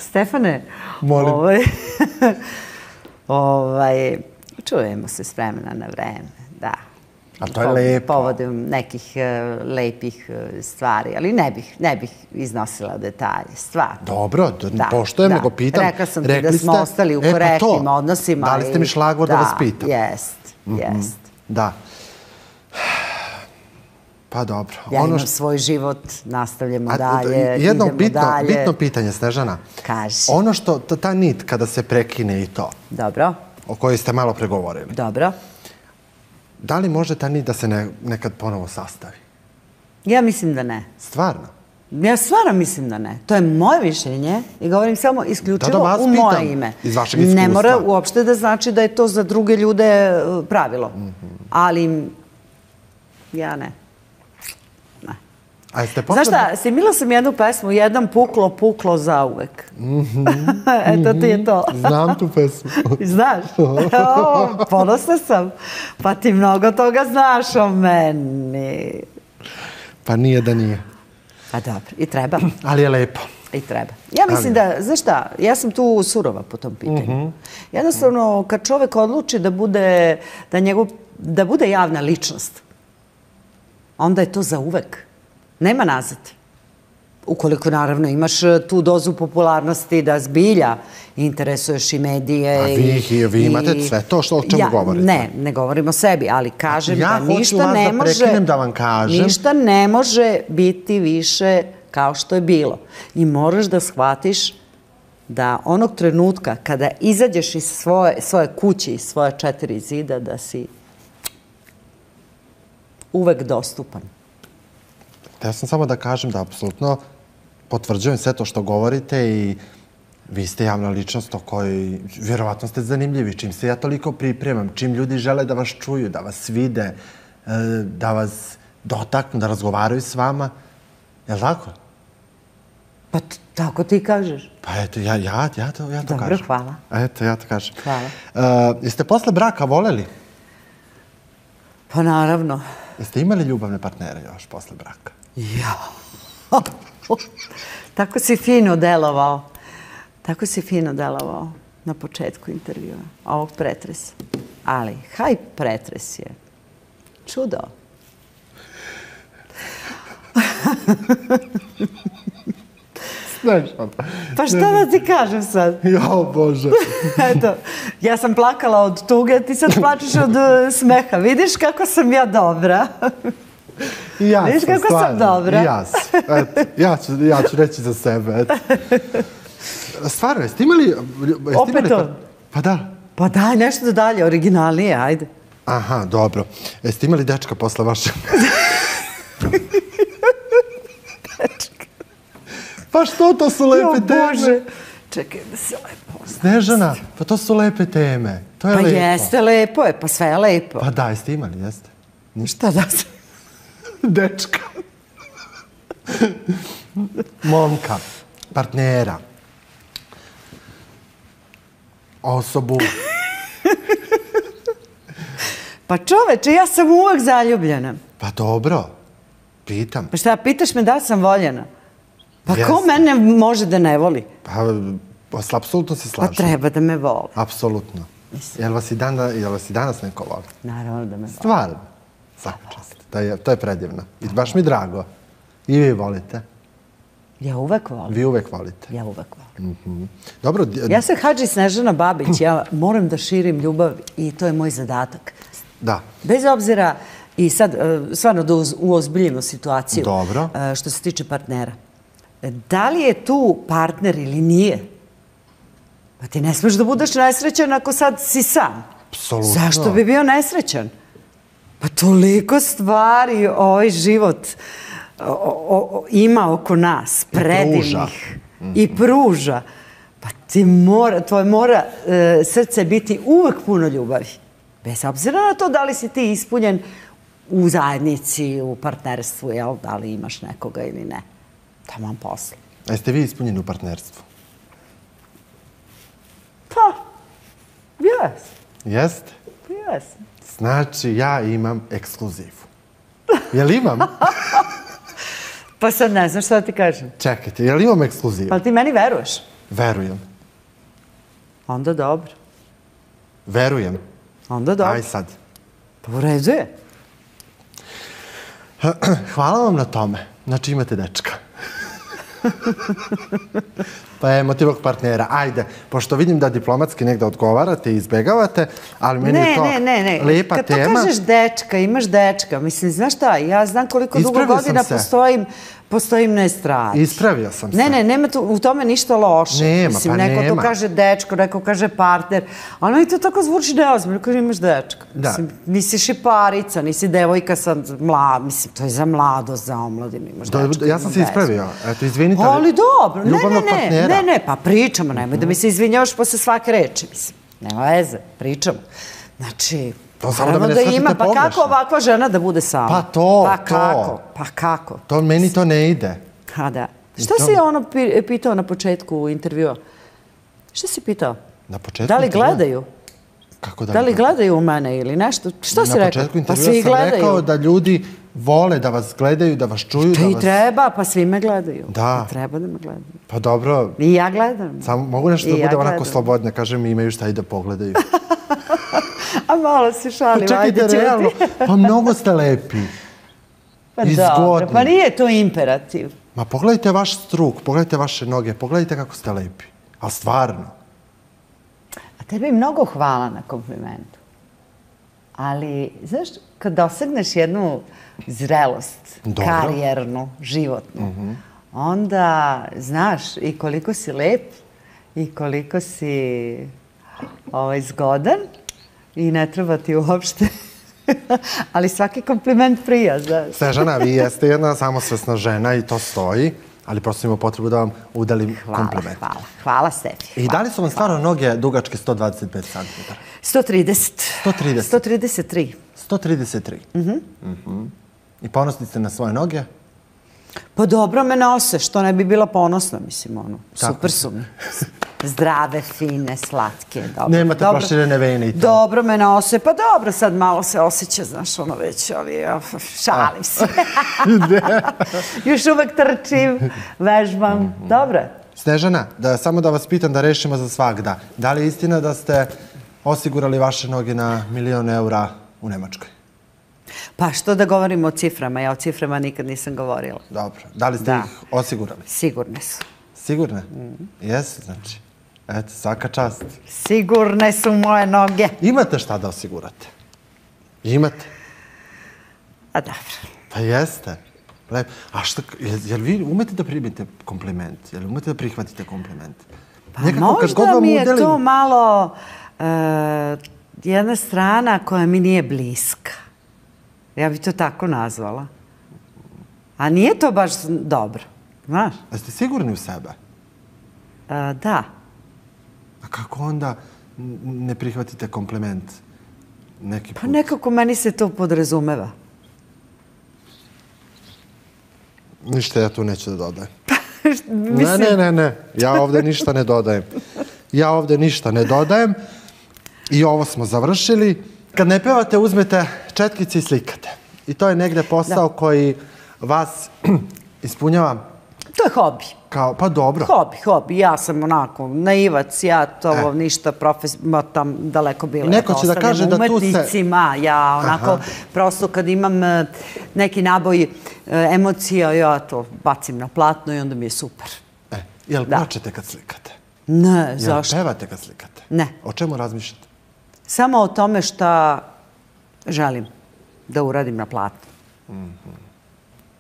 Stefane, čujemo se s vremena na vreme, da. A to je lepo. Povodom nekih lepih stvari, ali ne bih iznosila detalje, stvarno. Dobro, poštojem, nego pitam. Rekla sam ti da smo ostali u korektnim odnosima. Dali ste mi šlagvor da vas pitam. Jest. Da. Pa dobro. Ja imam svoj život, nastavljamo dalje, idemo dalje. Bitno pitanje, Snežana. Kaži. Ono što, ta nit kada se prekine i to. Dobro. O kojoj ste malo pregovorili. Dobro. Da li može ta nit da se nekad ponovo sastavi? Ja mislim da ne. Stvarno? Ja stvarno mislim da ne. To je moje mišljenje i govorim samo isključivo u moje ime. Iz vašeg iskustva. Ne mora uopšte da znači da je to za druge ljude pravilo. Ali ja ne. Znaš šta, snimila sam jednu pesmu, jedan puklo zauvek. Eto ti je to. Znam tu pesmu. Znaš? Ponosna sam. Pa ti mnogo toga znaš o meni. Pa nije da nije. Pa dobro, i treba. Ali je lepo. I treba. Ja mislim da, znaš šta, ja sam tu surova po tom pitanju. Jednostavno, kad čovek odluči da bude javna ličnost, onda je to za uvek. Nema nazad. Ukoliko, naravno, imaš tu dozu popularnosti da zbilja interesuješ i medije. A vi imate sve to o čemu govorite. Ne govorim o sebi, ali kažem da ništa ne može... Ja hoću vas da prekinem da vam kažem... Ništa ne može biti više kao što je bilo. I moraš da shvatiš da onog trenutka kada izađeš iz svoje kuće, iz svoje 4 zida, da si uvek dostupan. Ja sam samo da kažem da apsolutno potvrđujem sve to što govorite i vi ste javna ličnost o kojoj vjerovatno ste zanimljivi. Čim se ja toliko pripremam, čim ljudi žele da vas čuju, da vas vide, da vas dotaknu, da razgovaraju s vama. Je li tako? Pa tako ti kažeš. Pa eto, ja to kažem. Dobro, hvala. Eto, ja to kažem. Hvala. Jeste posle braka voleli? Pa naravno. Jeste imali ljubavne partnere još posle braka? Ja. Tako si fino delovao. Tako si fino delovao na početku intervjua, ovog pretresa. Ali, haj pretres je čudo. Pa šta da ti kažem sad? Jao, Bože. Eto, ja sam plakala od tuge, ti sad plačeš od smeha. Vidiš kako sam ja dobra? Vidiš kako sam dobra? I ja sam. Ja ću reći za sebe. Stvarno, jeste imali... Opet to? Pa da. Pa daj, nešto dalje, originalnije, ajde. Aha, dobro. Jeste imali dečka posle vaše... Dečka. Pa što, to su lepe teme? Jo, Bože. Čekaj da se lepo Snežana, pa to su lepe teme. To je Pa lepo. jeste, lepo je, pa sve je lepo. Pa da, jeste imali, jeste. Šta da se... Dečka. Momka, partnera, osobu. Pa čoveče, ja sam uvek zaljubljena. Pa dobro, pitam. Pa šta, pitaš me da li sam voljena? Pa ko Jeste. mene može da ne voli? Pa, apsolutno se Pa slažem. treba da me voli. Apsolutno. Jel vas i danas neko voli? Naravno da me voli. Stvarno. Svaka čast. To je predivno. I baš mi drago. I vi volite. Ja uvek volim. Vi uvek volite. Ja uvek volim. Dobro. Ja sam Hadži Snežana Babić, ja moram da širim ljubav i to je moj zadatak. Da. Bez obzira, i sad stvarno da uozbiljimo situaciju. Dobro. Što se tiče partnera. Da li je tu partner ili nije? Pa ti ne smeš da budeš nesrećan ako sad si sam. Apsolutno. Zašto bi bio nesrećan? Pa toliko stvari ovaj život ima oko nas, predivnih. I pruža. Pa tvoje mora srce biti uvek puno ljubavi. Bez obzira na to da li si ti ispunjen u zajednici, u partnerstvu, jel? Da li imaš nekoga ili ne. Taman posle. Jeste vi ispunjeni u partnerstvu? Pa, jes. Jeste? Jes. Znači, ja imam ekskluzivu. Jel imam? Pa sad ne znam šta da ti kažem. Čekajte, jel imam ekskluzivu? Pa ti meni veruješ? Verujem. Onda dobro. Verujem. Onda dobro. Aj sad. Pa u redu je. Hvala vam na tome. Znači imate dečka. Pa emotivnog partnera. Ajde, pošto vidim da diplomatski negde odgovarate i izbegavate, ali meni je to lepa Kad tema. to kažeš dečka, imaš dečka. Mislim, znaš šta, ja znam koliko dugo Ispravio sam godina se. postojim na estradi. Ispravio sam se. Ne, nema u tome ništa loše. Nema, Mislim, pa neko nema. to kaže dečko, neko kaže partner, ali meni to tako zvuči neozbiljno, kaže imaš dečka. Da. Mislim, nisi šiparica, nisi devojka sad mlad, mislim, to je za mladost, za omladinu, imaš dečka. Ja sam se ispravio. Eto, izvinite. Ali dobro, ljubavnog partnera. ne, pa pričamo, nemoj da mi se izvinjavaš posle svake reči, mislim. Nema veze, pričamo. Znači, To samo da me ne naravno da shvatite ima, pa pogrešno. kako ovakva žena da bude sama? Pa to, Pa to. kako, pa kako? To meni to ne ide. Ha, da. Šta si ono pitao na početku intervjua? Šta si pitao? Na početku Da li intervjua? gledaju? Kako Da li gledaju u mene ili nešto? Što si rekao? Na početku Pa intervjua svi sam gledaju. rekao da ljudi vole da vas gledaju, da vas čuju, Pa da i vas... treba, pa svi me gledaju. Da. Pa treba da me gledaju. Pa dobro, I ja gledam. samo mogu nešto I da ja bude onako gledam. slobodno, kažem imaju šta i da pogledaju. A malo se šalim, Pa ajde čekajte, ćuti. realno, pa mnogo ste lepi. Pa i dobro, zgodni. pa nije to imperativ. Ma pogledajte vaš struk, pogledajte vaše noge, pogledajte kako ste lepi. Ali stvarno. A tebi mnogo hvala na komplimentu. Ali, znaš, kad dosegneš jednu zrelost, Dobro. karijernu, životnu, onda znaš i koliko si lep i koliko si zgodan i ne treba ti uopšte. Ali svaki kompliment prija, znaš. Snežana, vi jeste jedna samosvesna žena i to stoji, ali prosto imamo potrebu da vam udelim kompliment. Hvala sebi. I da li su vam stvarno noge dugačke 125 cm? 130. 130. 133. 133. I ponosni ste na svoje noge? Pa dobro me nose, što ne bi bila ponosna, mislim, ono. Tako. Super su mi. Zdrave, fine, slatke. Dobro. Nemate proširene vene i to. Dobro me nose, pa dobro, sad malo se osjeća, znaš, ono već, ali ja, šalim se. Još uvek trčim, vežbam. Dobro. Snežana, samo da vas pitam da rešimo za svagda. Da li je istina da ste osigurali vaše noge na 1.000.000 eura u Nemačkoj? Pa što da govorimo o ciframa? Ja o ciframa nikad nisam govorila. Dobro. Da li ste Da. ih osigurali? Sigurne su. Sigurne? Jesi, znači. Eto, svaka čast. Sigurne su moje noge. Imate šta da osigurate? Imate? A dobro. Pa jeste. Lepo. A šta, jel vi umete da primite kompliment? Jel umete da prihvatite kompliment? Pa možda mi je to malo jedna strana koja mi nije bliska. Ja bi to tako nazvala. A nije to baš dobro, znaš? Jeste sigurni u sebe? Da. A kako onda ne prihvatite kompliment neki put? Pa nekako meni se to podrazumeva. Ništa ja tu neću da dodajem. Mislim, Ne. Ja ovde ništa ne dodajem. I ovo smo završili. Kad ne pevate, uzmete četkice i slikate. I to je negde posao koji vas ispunjava. to je hobi. Pa dobro. Hobi. Ja sam onako naivac, ja to ništa tam daleko bilo. Neko će da kaže da tu se... Umetnicima, ja onako, prosto kad imam neki naboj emocija, ja to bacim na platno i onda mi je super. Jel plačete kad slikate? Ne, zašto? Jel pevate kad slikate? Ne. O čemu razmišljate? Samo o tome šta želim da uradim na platnu.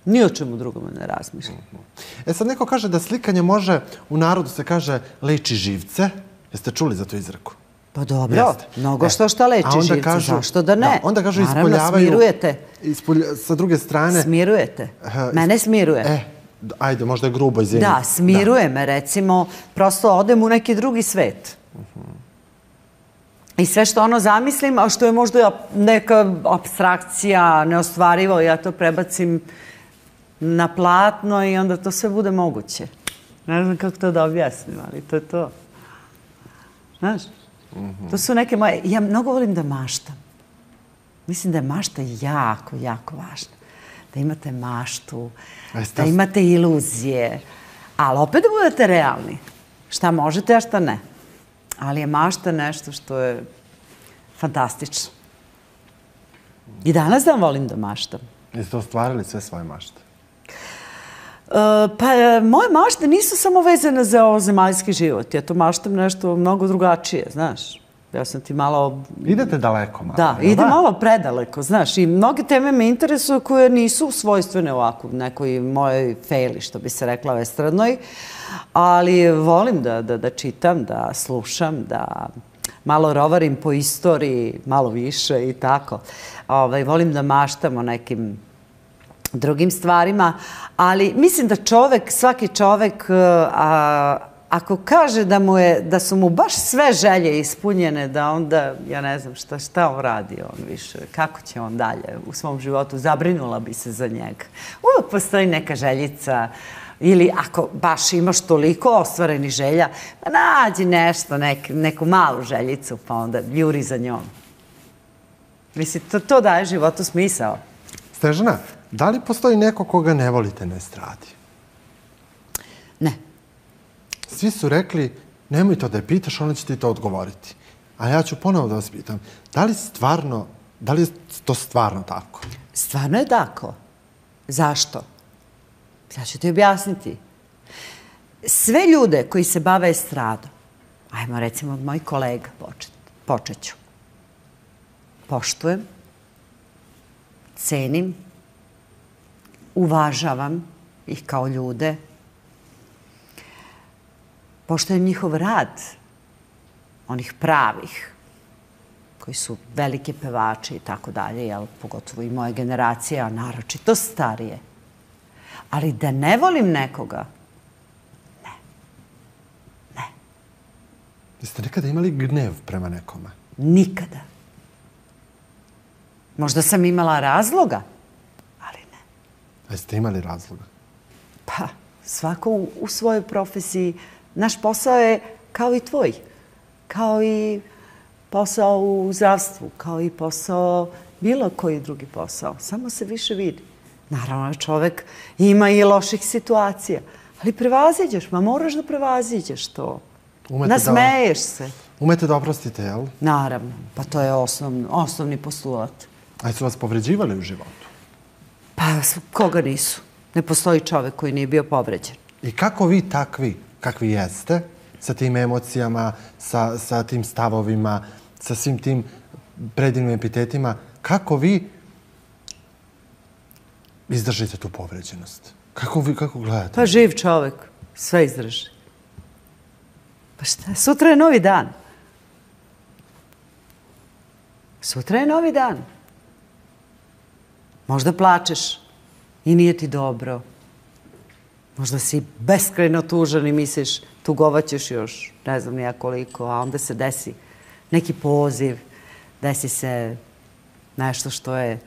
Ni o čemu drugome ne razmišljam. Sad neko kaže da slikanje može, u narodu se kaže, leči živce. Jeste čuli za tu izreku? Pa dobro, mnogo što leči živce, zašto da ne? Onda kažu ispoljavaju... Naravno, smirujete. Sa druge strane... Smirujete. Mene smiruje. Ajde, možda je grubo, izvinite. Da, smiruje me, recimo, prosto odem u neki drugi svet. I sve što ono zamislim, a što je možda neka apstrakcija, neostvarivo, ja to prebacim na platno i onda to sve bude moguće. Ne znam kako to da objasnim, ali to je to. Znaš? To su neke moje... Ja mnogo volim da maštam. Mislim da je mašta jako, jako važna. Da imate maštu, da imate iluzije, ali opet da budete realni. Šta možete, a šta ne. Ali je mašta nešto što je fantastično. I danas da volim da maštam. Jeste ostvarili sve svoje mašte? Pa moje mašte nisu samo vezane za ovo zemaljski život. Ja to maštam nešto mnogo drugačije, znaš. Ja sam ti malo... Idete daleko malo. Da, idem malo predaleko, znaš. I mnoge teme me interesuju koje nisu svojstvene ovako nekoj mojoj fejli, što bi se rekla estradnoj. Ali volim da čitam, da slušam, da malo rovarim po istoriji, malo više i tako. Volim da maštam o nekim drugim stvarima, ali mislim da svaki čovek, ako kaže da su mu baš sve želje ispunjene, da onda, ja ne znam šta on radi on više, kako će on dalje u svom životu, zabrinula bi se za njega. Uvijek postoji neka željica, ili ako baš imaš toliko ostvarenih želja, pa nađi nešto, neku malu željicu, pa onda juri za njom. Mislim, to daje životu smisao. Snežana, da li postoji neko koga ne volite na estradi? Ne. Svi su rekli, nemoj to da je pitaš, ona će ti to odgovoriti. A ja ću ponovo da vas pitam, da li je to stvarno tako? Stvarno je tako. Zašto? Ja ću ti objasniti. Sve ljude koji se bave estradom, ajmo recimo od mojih kolega počet ću. Poštujem, cenim, uvažavam ih kao ljude, poštujem njihov rad, onih pravih, koji su velike pevači i tako dalje, pogotovo i moje generacije, a naročito starije. Ali da ne volim nekoga, ne. Jeste nekada imali gnev prema nekome? Nikada. Možda sam imala razloga, ali ne. A jeste imali razloga? Pa, svako u svojoj profesiji. Naš posao je kao i tvoj. Kao i posao u zdravstvu, kao i posao, bilo koji drugi posao. Samo se više vidi. Naravno, čovek ima i loših situacija, ali prevaziđeš, moraš da prevaziđeš to. Nasmeješ se. Umete da oprostite, jel? Naravno, pa to je osnovni postulat. A su vas povređivali u životu? Pa, koga nisu? Ne postoji čovek koji nije bio povređen. I kako vi takvi, kakvi jeste, sa tim emocijama, sa tim stavovima, sa svim tim predivnim epitetima, kako vi izdržite tu povređenost? Kako gledate? Pa živ čovek, sve izdrži. Pa šta, sutra je novi dan. Sutra je novi dan. Možda plačeš i nije ti dobro. Možda si beskrajno tužan i misliš tugovaćeš još ne znam nija koliko, a onda se desi neki poziv, desi se nešto što je,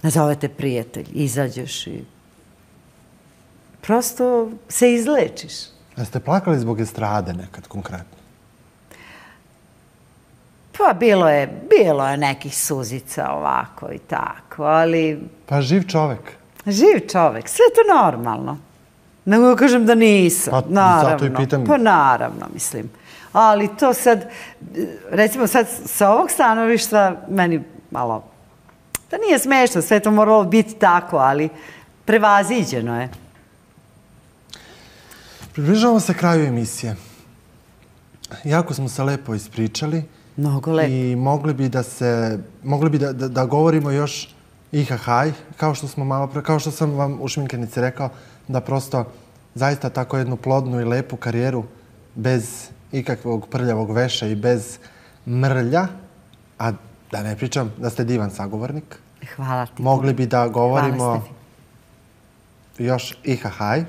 nazovete prijatelj, izađeš i prosto se izlečiš. Jeste plakali zbog estrade nekad konkretno? Pa bilo je nekih suzica ovako i tako, ali... Pa živ čovek. Živ čovek, sve je to normalno. Nego kažem da nisam, Pa, naravno. zato i pitam. Pa naravno, mislim. Ali to sad, recimo sad sa ovog stanovišta, meni malo, da nije smešno, sve to moralo biti tako, ali prevaziđeno je. Približavamo se kraju emisije. Jako smo se lepo ispričali. Mnogo lepo. I mogli bi da govorimo još ihahaj, kao što sam vam u šminkanici rekao, da prosto zaista tako jednu plodnu i lepu karijeru bez ikakvog prljavog veša i bez mrlja, a da ne pričam da ste divan sagovornik. Hvala ti. Mogli bi da govorimo Hvala, još ihahaj,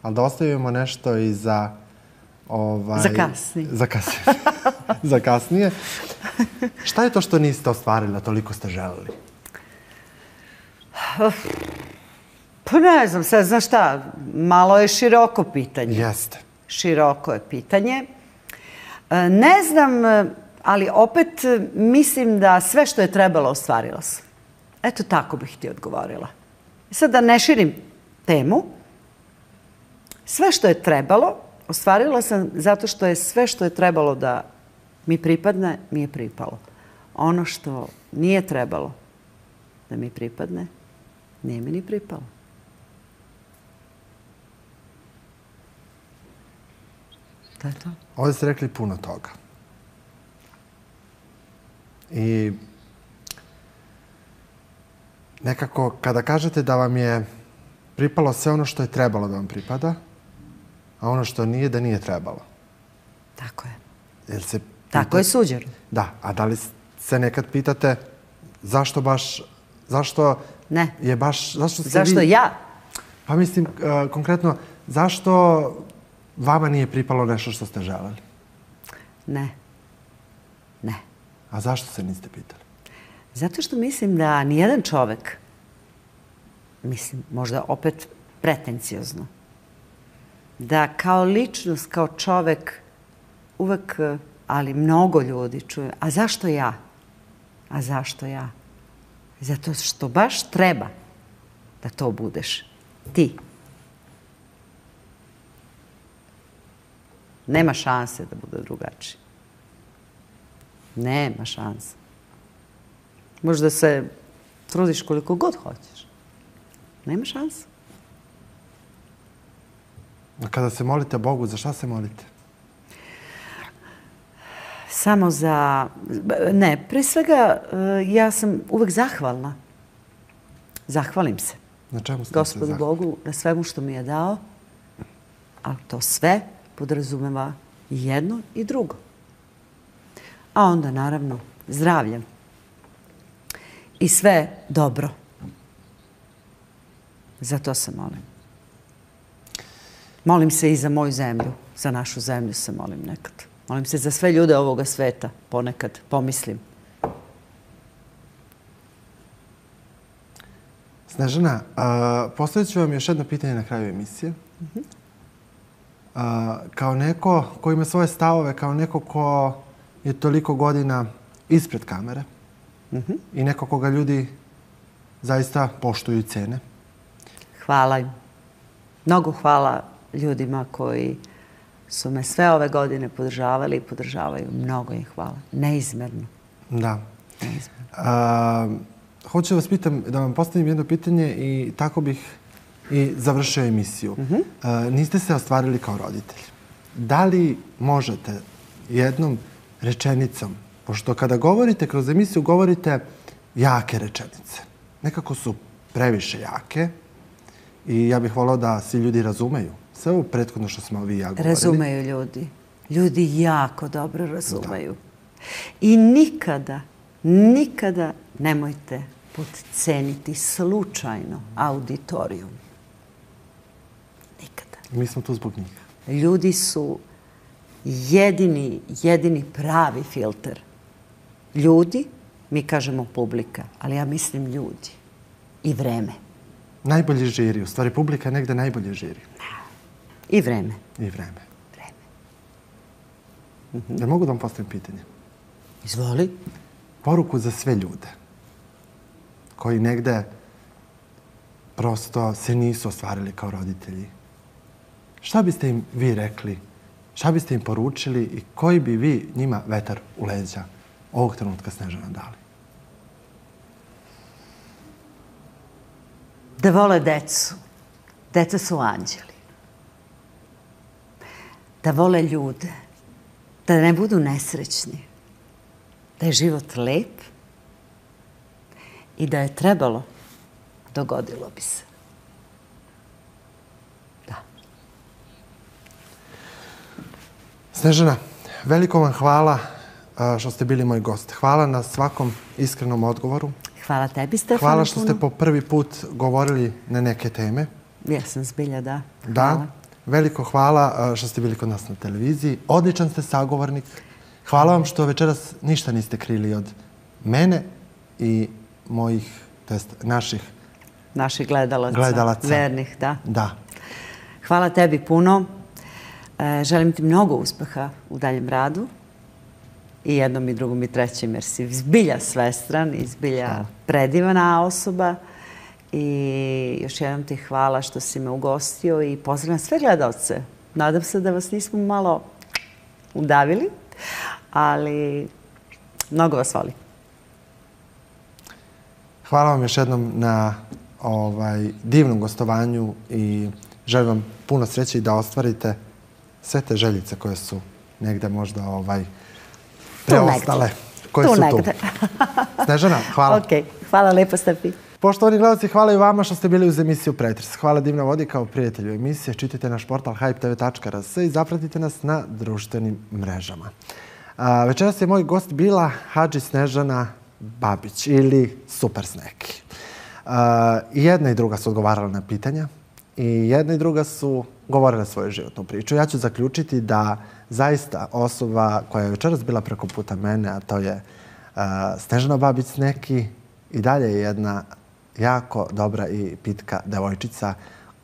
ali da ostavimo nešto i za... Za kasnije. Za kasnije. Šta je to što niste ostvarili, a toliko ste želeli? Pa ne znam, sad znaš šta, malo je široko pitanje. Jeste. Široko je pitanje. Ne znam, ali opet mislim da sve što je trebalo ostvarila sam. Eto tako bih ti odgovorila. Sad da ne širim temu, sve što je trebalo ostvarila sam zato što je sve što je trebalo da mi pripadne, mi je pripalo. Ono što nije trebalo da mi pripadne, nije mi ni pripalo. To je to. Ovdje ste rekli puno toga. I nekako kada kažete da vam je pripalo sve ono što je trebalo da vam pripada, a ono što nije, da nije trebalo. Tako je. Tako je suđeno. Da, a da li se nekad pitate zašto baš, zašto ne. Je baš, zašto ste zašto vi... ja? Pa mislim, konkretno, zašto vama nije pripalo nešto što ste želeli? Ne. A zašto se niste pitali? Zato što mislim da nijedan čovek, mislim, možda opet pretenciozno, da kao ličnost, kao čovek, uvek, ali mnogo ljudi čuje, a zašto ja? A zašto ja? Zato što baš treba da to budeš ti. Nema šanse da bude drugačije. Nema šanse. Možda se trudiš koliko god hoćeš. Nema šanse. A kada se molite Bogu, za šta se molite? Samo za... Ne, pre svega ja sam uvek zahvalna. Zahvalim se. Na čemu ste Gospodu Bogu na svemu što mi je dao, ali to sve podrazumeva i jedno i drugo. A onda, naravno, zdravljem. I sve dobro. Za to se molim. Molim se i za moju zemlju. Za našu zemlju se molim nekad. Molim se za sve ljude ovoga sveta. Ponekad pomislim. Snežana, postavit ću vam još jedno pitanje na kraju emisije. Kao neko ko ima svoje stavove, kao neko ko je toliko godina ispred kamere i neko koga ljudi zaista poštuju i cene. Hvala im. Mnogo hvala ljudima koji su me sve ove godine podržavali i podržavaju. Mnogo im hvala. Neizmerno. Da. Neizmerno. Hoću vas pitam, da vam postavim jedno pitanje i tako bih i završio emisiju. Niste se ostvarili kao roditelj. Da li možete jednom rečenicom, pošto kada govorite kroz emisiju, govorite jake rečenice. Nekako su previše jake i ja bih volao da svi ljudi razumeju. Sve ovo prethodno što smo vi i ja govorili. Razumeju ljudi. Ljudi jako dobro razumeju. I nikada, nikada nemojte podceniti slučajno auditorijum. Nikada. Mi smo tu zbog njih. Ljudi su jedini pravi filter. Ljudi, mi kažemo publika, ali ja mislim ljudi. I vreme. Najbolji žiri, u stvari publika je negde najbolji žiri. I vreme. I vreme. Ja mogu da vam postavim pitanje? Izvoli. Poruku za sve ljude koji negde prosto se nisu ostvarili kao roditelji. Šta biste im vi rekli? Šta biste im poručili i koji bi vi njima vetar u leđa ovog trenutka, Snežana, dali? Da vole decu. Deca su anđeli. Da vole ljude. Da ne budu nesrećni. Da je život lep i da je trebalo, dogodilo bi se. Da. Snežana, veliko vam hvala što ste bili moj gost. Hvala na svakom iskrenom odgovoru. Hvala tebi, Stefane. Hvala što ste po prvi put govorili na neke teme. Ja sam zbilja, da. Da. Veliko hvala što ste bili kod nas na televiziji. Odličan ste sagovornik. Hvala vam što večeras ništa niste krili od mene i mojih, to jest naših gledalaca. Vernih, da. Da. Hvala tebi puno. Želim ti mnogo uspeha u daljem radu. I jednom, i drugom, i trećem, jer si zbilja svestran i zbilja predivana osoba. I još jednom ti hvala što si me ugostio i pozdravljam sve gledalce. Nadam se da vas nismo malo udavili, ali mnogo vas volim. Hvala vam još jednom na divnom gostovanju i želim vam puno sreće i da ostvarite sve te željice koje su negde možda preostale. Koje su tu. Snežana, hvala. Ok, hvala lepo, Stefi. Poštovani gledalci, hvala i vama što ste bili uz emisiju Pretres. Hvala Divna Vodi kao prijatelju emisije. Čitajte naš portal hypetv.rs i zapratite nas na društvenim mrežama. Večeras je moj gost bila Hadži Snežana Babić ili Super Sneki. I jedna i druga su odgovarala na pitanja i jedna i druga su govorila svoju životnu priču. Ja ću zaključiti da zaista osoba koja je večeras bila preko puta mene, a to je Snežana Babić Sneki, i dalje je jedna jako dobra i pitka devojčica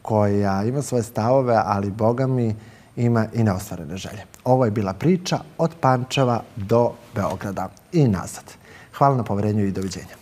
koja ima svoje stavove, ali boga mi ima i neostvarene želje. Ovo je bila priča od Pančeva do Beograda i nazad. Hvala na poverenju i doviđenja.